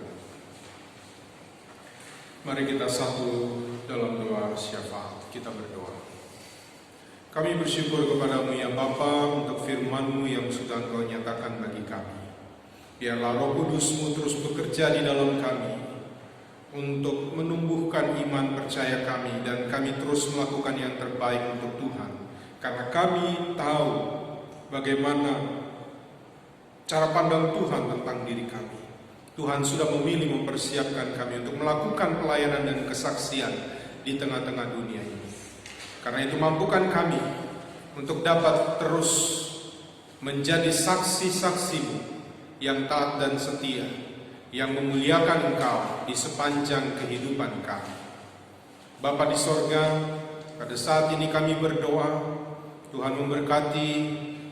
Speaker 2: Mari kita satu dalam doa syafaat. Kita berdoa. Kami bersyukur kepada-Mu ya Bapa untuk firman-Mu yang sudah Engkau nyatakan bagi kami. Biarlah Roh Kudus-Mu terus bekerja di dalam kami untuk menumbuhkan iman percaya kami dan kami terus melakukan yang terbaik untuk Tuhan. Karena kami tahu bagaimana cara pandang Tuhan tentang diri kami. Tuhan sudah memilih mempersiapkan kami untuk melakukan pelayanan dan kesaksian di tengah-tengah dunia ini. Karena itu mampukan kami untuk dapat terus menjadi saksi-saksi-Mu yang taat dan setia, yang memuliakan Engkau di sepanjang kehidupan kami. Bapa di sorga, pada saat ini kami berdoa, Tuhan memberkati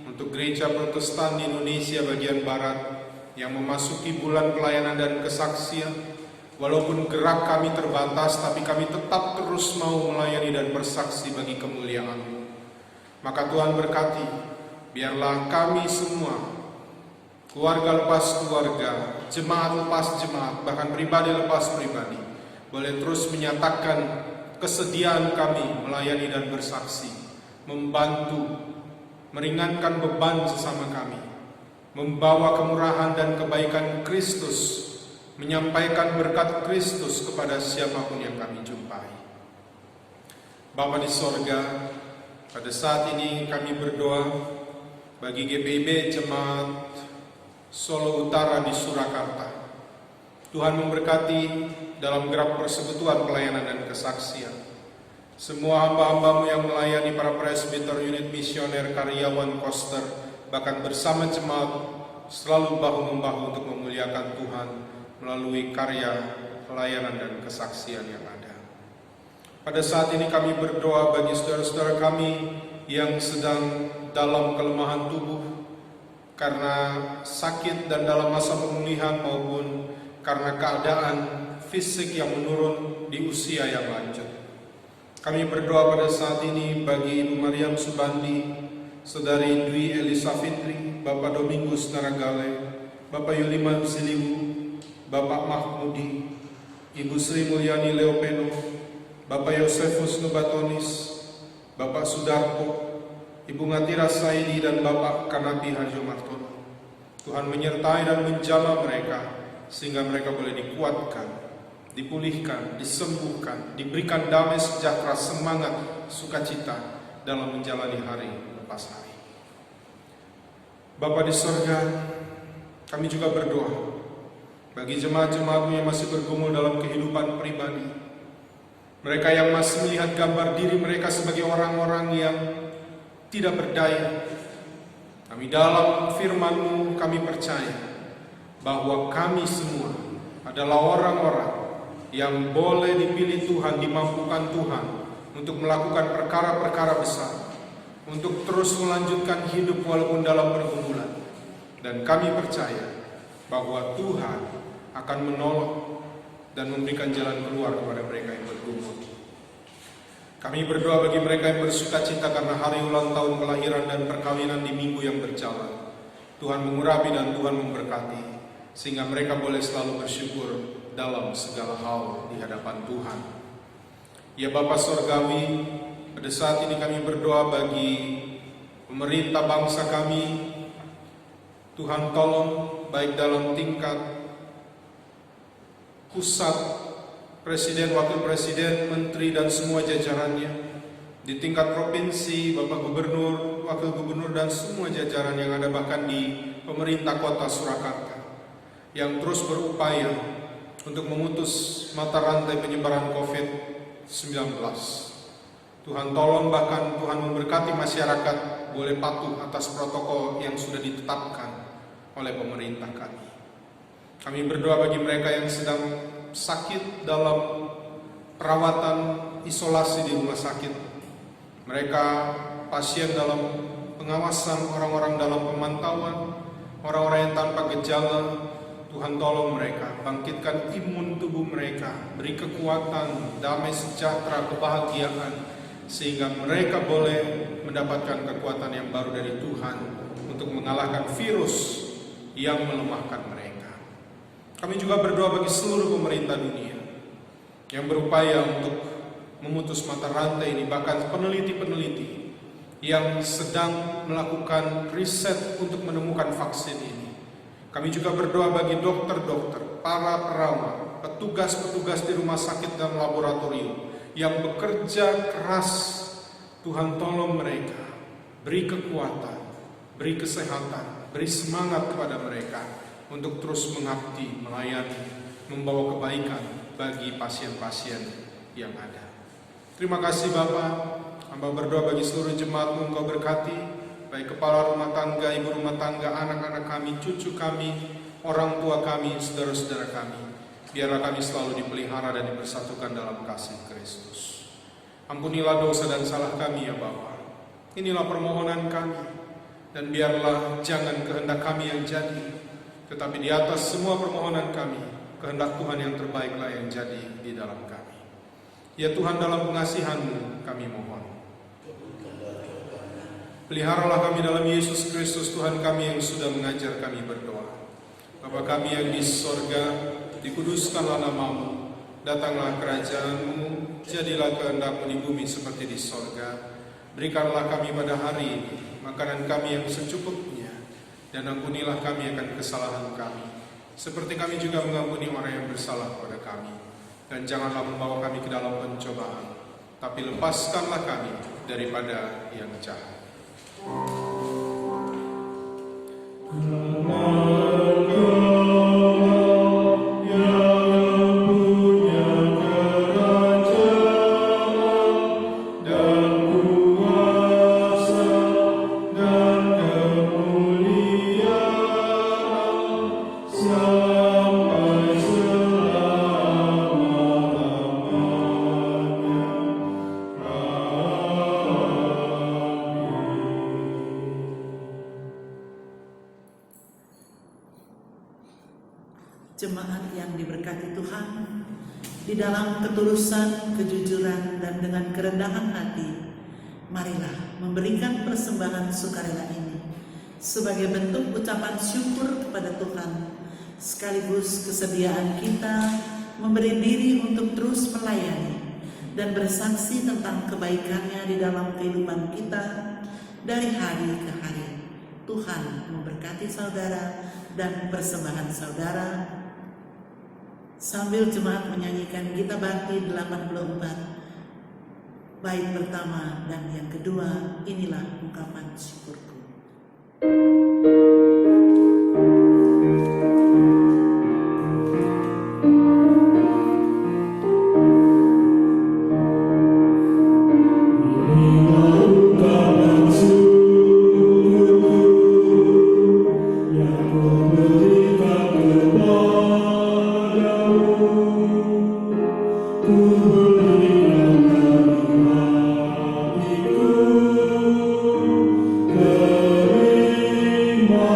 Speaker 2: untuk gereja Protestan di Indonesia bagian Barat yang memasuki bulan pelayanan dan kesaksian. Walaupun gerak kami terbatas, tapi kami tetap terus mau melayani dan bersaksi bagi kemuliaan-Mu. Maka Tuhan berkati, biarlah kami semua, keluarga lepas keluarga, jemaat lepas jemaat, bahkan pribadi lepas pribadi, boleh terus menyatakan kesediaan kami melayani dan bersaksi, membantu, meringankan beban sesama kami, membawa kemurahan dan kebaikan Kristus, menyampaikan berkat Kristus kepada siapapun yang kami jumpai. Bapa di sorga, pada saat ini kami berdoa bagi GPIB Jemaat Solo Utara di Surakarta. Tuhan memberkati dalam gerak persekutuan pelayanan dan kesaksian. Semua hamba-hamba-Mu yang melayani para presbiter, unit misioner, karyawan koster, bahkan bersama jemaat selalu bahu-membahu untuk memuliakan Tuhan melalui karya pelayanan dan kesaksian yang ada. Pada saat ini kami berdoa bagi saudara-saudara kami yang sedang dalam kelemahan tubuh karena sakit dan dalam masa pemulihan maupun karena keadaan fisik yang menurun di usia yang lanjut. Kami berdoa pada saat ini bagi Ibu Mariam Subandi, Saudari Dwi Elisa Fitri, Bapak Domingus Naragale, Bapak Yuliman Siliwu, Bapak Mahmudi, Ibu Sri Mulyani Leopeno, Bapak Yosefus Nubatonis, Bapak Sudarto, Ibu Ngatira Saidi, dan Bapak Kanapi Harjo Martono. Tuhan menyertai dan menjama mereka, sehingga mereka boleh dikuatkan, dipulihkan, disembuhkan, diberikan damai sejahtera, semangat, sukacita dalam menjalani hari lepas hari. Bapa di sorga, kami juga berdoa bagi jemaat-jemaat-Mu yang masih bergumul dalam kehidupan pribadi, mereka yang masih melihat gambar diri mereka sebagai orang-orang yang tidak berdaya. Kami dalam firman-Mu, kami percaya bahwa kami semua adalah orang-orang yang boleh dipilih Tuhan, dimampukan Tuhan untuk melakukan perkara-perkara besar, untuk terus melanjutkan hidup walaupun dalam pergumulan. Dan kami percaya bahwa Tuhan akan menolong dan memberikan jalan keluar kepada mereka yang bergumul. Kami berdoa bagi mereka yang bersuka cita karena hari ulang tahun kelahiran dan perkawinan di minggu yang berjalan. Tuhan mengurapi dan Tuhan memberkati, sehingga mereka boleh selalu bersyukur dalam segala hal di hadapan Tuhan. Ya Bapa Sorgawi, pada saat ini kami berdoa bagi pemerintah bangsa kami, Tuhan tolong baik dalam tingkat pusat, presiden, wakil presiden, menteri dan semua jajarannya, di tingkat provinsi, Bapak Gubernur, Wakil Gubernur dan semua jajaran yang ada, bahkan di pemerintah kota Surakarta yang terus berupaya untuk memutus mata rantai penyebaran COVID-19. Tuhan tolong, bahkan Tuhan memberkati masyarakat boleh patuh atas protokol yang sudah ditetapkan oleh pemerintah kami. Kami berdoa bagi mereka yang sedang sakit dalam perawatan isolasi di rumah sakit. Mereka pasien dalam pengawasan, orang-orang dalam pemantauan, orang-orang yang tanpa gejala. Tuhan tolong mereka, bangkitkan imun tubuh mereka, beri kekuatan, damai sejahtera, kebahagiaan, sehingga mereka boleh mendapatkan kekuatan yang baru dari Tuhan untuk mengalahkan virus yang melemahkan mereka. Kami juga berdoa bagi seluruh pemerintah dunia yang berupaya untuk memutus mata rantai ini, bahkan peneliti-peneliti yang sedang melakukan riset untuk menemukan vaksin ini. Kami juga berdoa bagi dokter-dokter, para perawat, petugas-petugas di rumah sakit dan laboratorium yang bekerja keras. Tuhan tolong mereka, beri kekuatan, beri kesehatan, beri semangat kepada mereka untuk terus mengabdi, melayani, membawa kebaikan bagi pasien-pasien yang ada. Terima kasih Bapa. Hamba berdoa bagi seluruh jemaat-Mu, Engkau berkati, baik kepala rumah tangga, ibu rumah tangga, anak-anak kami, cucu kami, orang tua kami, saudara-saudara kami. Biarlah kami selalu dipelihara dan dipersatukan dalam kasih Kristus. Ampunilah dosa dan salah kami ya Bapa. Inilah permohonan kami. Dan biarlah jangan kehendak kami yang jadi, tetapi di atas semua permohonan kami, kehendak Tuhan yang terbaiklah yang jadi di dalam kami. Ya Tuhan, dalam pengasihan-Mu kami mohon. Peliharalah kami dalam Yesus Kristus Tuhan kami yang sudah mengajar kami berdoa. Bapa kami yang di sorga, dikuduskanlah nama-Mu, datanglah kerajaan-Mu, jadilah kehendak-Mu di bumi seperti di sorga. Berikanlah kami pada hari ini makanan kami yang secukupnya, dan ampunilah kami akan kesalahan kami, seperti kami juga mengampuni orang yang bersalah kepada kami. Dan janganlah membawa kami ke dalam pencobaan, tapi lepaskanlah kami daripada yang jahat.
Speaker 1: Jemaat yang diberkati Tuhan, di dalam ketulusan, kejujuran, dan dengan kerendahan hati, marilah memberikan persembahan sukarela ini sebagai bentuk ucapan syukur kepada Tuhan, sekaligus kesediaan kita memberi diri untuk terus melayani dan bersaksi tentang kebaikannya di dalam kehidupan kita dari hari ke hari. Tuhan memberkati saudara dan persembahan saudara. Sambil jemaat menyanyikan Gita Bakti 84, bait pertama dan yang kedua, inilah ungkapan syukurku.
Speaker 3: Terima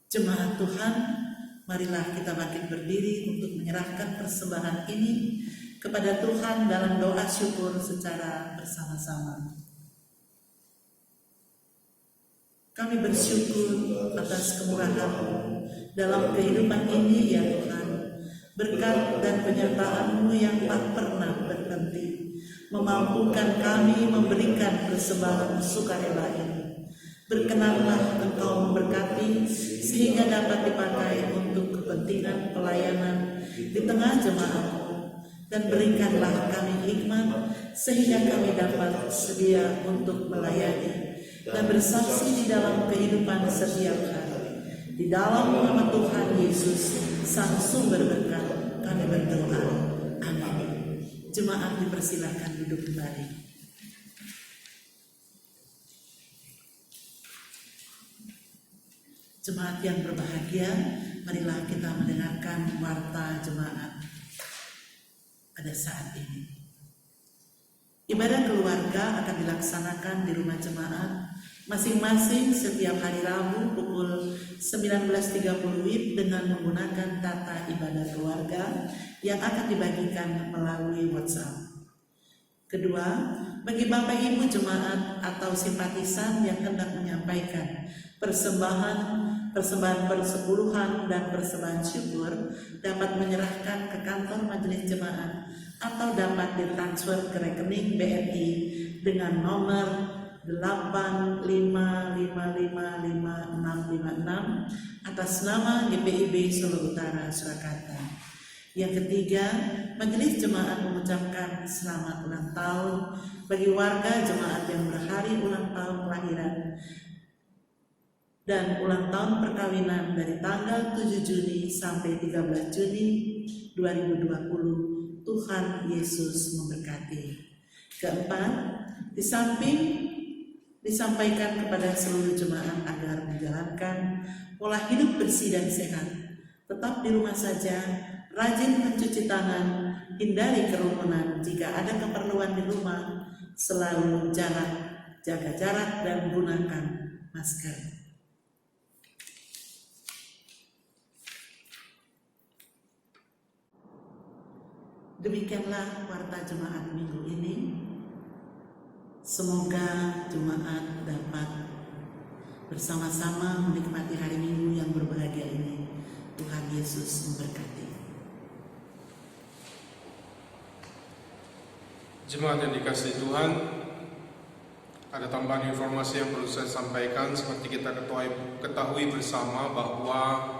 Speaker 1: Jemaat Tuhan, marilah kita bangkit berdiri untuk menyerahkan persembahan ini kepada Tuhan dalam doa syukur secara bersama-sama. Kami bersyukur atas kemurahan-Mu dalam kehidupan ini ya Tuhan. Berkat dan penyertaan-Mu yang tak pernah berhenti memampukan kami memberikan persembahan sukarela ini. Berkenanlah Engkau memberkati sehingga dapat dipakai untuk kepentingan pelayanan di tengah jemaat-Mu, dan berikanlah kami hikmat sehingga kami dapat sedia untuk melayani dan bersaksi di dalam kehidupan setiap hari. Di dalam nama Tuhan Yesus, Sang Sumber Berkat, kami berdoa. Amin. Jemaat dipersilakan duduk kembali. Jemaat yang berbahagia, marilah kita mendengarkan warta jemaat pada saat ini. Ibadah keluarga akan dilaksanakan di rumah jemaat masing-masing setiap hari Rabu pukul 19.30 WIB dengan menggunakan tata ibadah keluarga yang akan dibagikan melalui WhatsApp. Kedua, bagi Bapak Ibu jemaat atau simpatisan yang hendak menyampaikan persembahan persepuluhan dan persembahan syukur dapat menyerahkan ke kantor majelis jemaat atau dapat ditransfer ke rekening BRI dengan nomor 855555656 atas nama GPIB Solo Utara Surakarta. Yang ketiga, majelis jemaat mengucapkan selamat ulang tahun bagi warga jemaat yang berhari ulang tahun kelahiran dan ulang tahun perkawinan dari tanggal 7 Juni sampai 13 Juni 2020. Tuhan Yesus memberkati. Keempat, di samping disampaikan kepada seluruh jemaat agar menjalankan pola hidup bersih dan sehat, tetap di rumah saja, rajin mencuci tangan, hindari kerumunan, jika ada keperluan di rumah, selalu jaga jarak dan gunakan masker. Demikianlah warta jemaat minggu ini. Semoga jemaat dapat bersama-sama menikmati hari Minggu yang berbahagia ini. Tuhan Yesus memberkati.
Speaker 2: Jemaat yang dikasihi Tuhan, ada tambahan informasi yang perlu saya sampaikan. Seperti kita ketahui bersama bahwa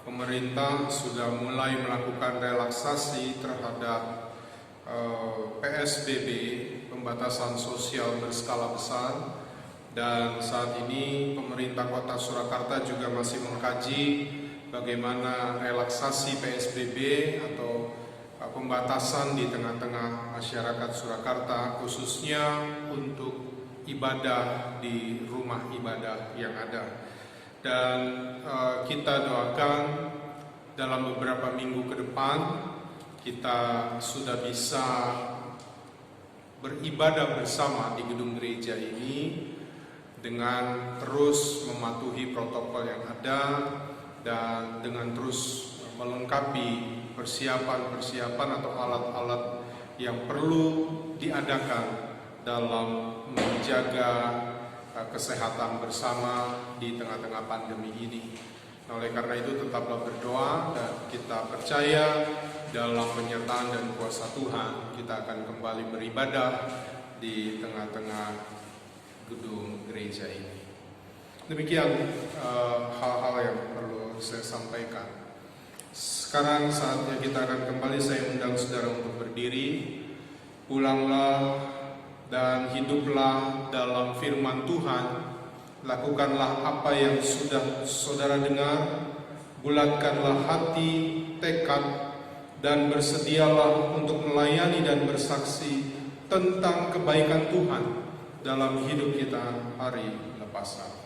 Speaker 2: pemerintah sudah mulai melakukan relaksasi terhadap PSBB, pembatasan sosial berskala besar, dan saat ini pemerintah Kota Surakarta juga masih mengkaji bagaimana relaksasi PSBB atau pembatasan di tengah-tengah masyarakat Surakarta, khususnya untuk ibadah di rumah ibadah yang ada. Dan kita doakan dalam beberapa minggu ke depan kita sudah bisa beribadah bersama di gedung gereja ini dengan terus mematuhi protokol yang ada dan dengan terus melengkapi persiapan atau alat-alat yang perlu diadakan dalam menjaga kesehatan bersama di tengah-tengah pandemi ini. Oleh karena itu tetaplah berdoa dan kita percaya dalam penyertaan dan kuasa Tuhan kita akan kembali beribadah di tengah-tengah gedung gereja ini. Demikian hal-hal yang perlu saya sampaikan. Sekarang saatnya kita akan kembali, saya undang saudara untuk berdiri. Pulanglah dan hiduplah dalam firman Tuhan. Lakukanlah apa yang sudah saudara dengar, bulatkanlah hati, tekad, dan bersedialah untuk melayani dan bersaksi tentang kebaikan Tuhan dalam hidup kita hari lepas hari.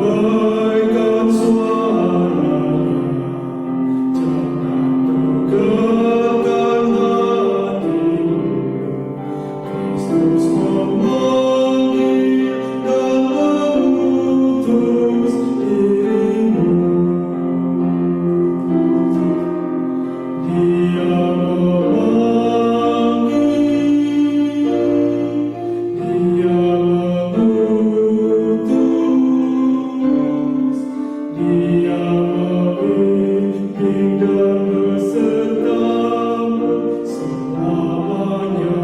Speaker 3: Sampaikan suaranya, jangan tegakkan hatimu. Kristus memanggil dan mengutus dirimu. Dia mengutus, Dia membimbing dan besertamu selamanya.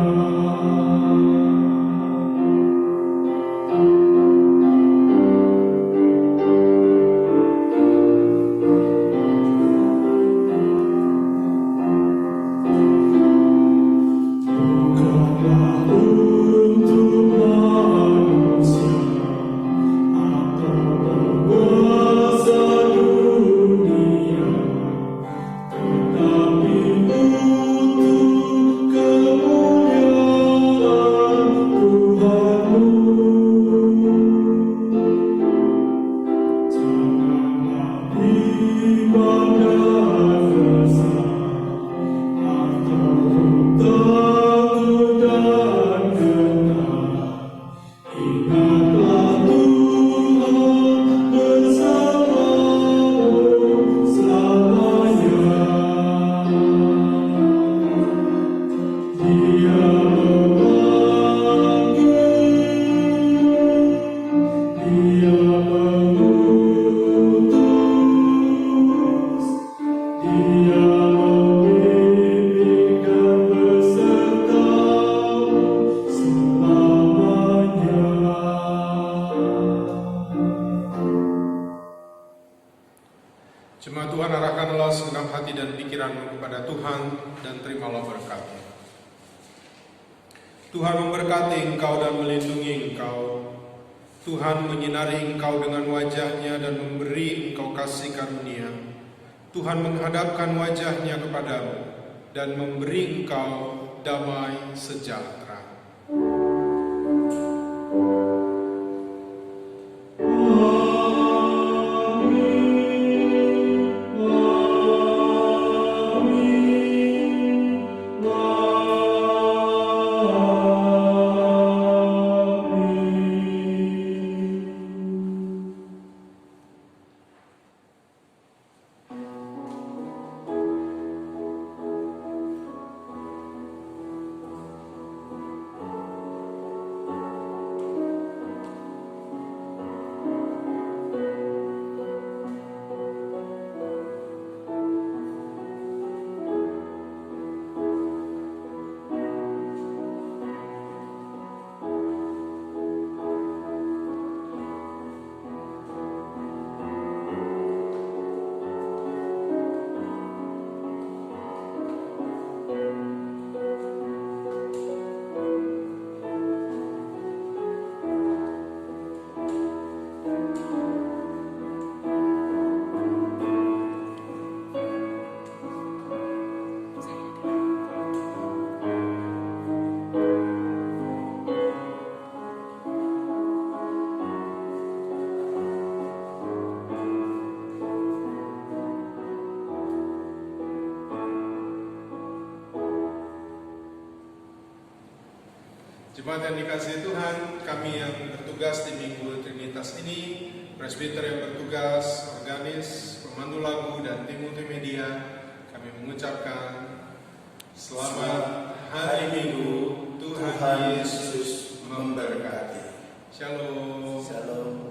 Speaker 3: Bukanlah untuk manusia atau penguasa dunia, tetapi untuk kemuliaan Tuhanmu. Janganlah ibadah besar atau takut dan gentar. Ingatlah Tuhan bersamamu selamanya. Dia memanggil, Dia mengutus, Dia membimbing dan besertamu selamanya.
Speaker 2: Jemaat Tuhan, arahkanlah segenap hati dan pikiranmu kepada Tuhan dan terimalah berkat-Nya. Tuhan memberkati engkau dan melindungi engkau. Tuhan menyinari engkau dengan wajah-Nya dan memberi engkau kasih karunia. Tuhan menghadapkan wajah-Nya kepadamu dan memberi engkau damai sejahtera. Jemaat yang dikasihi Tuhan, kami yang bertugas di Minggu Trinitas ini, presbiter yang bertugas, organis, pemandu lagu, dan tim multimedia, kami mengucapkan selamat hari Minggu, Tuhan Yesus memberkati. Shalom.
Speaker 4: Shalom.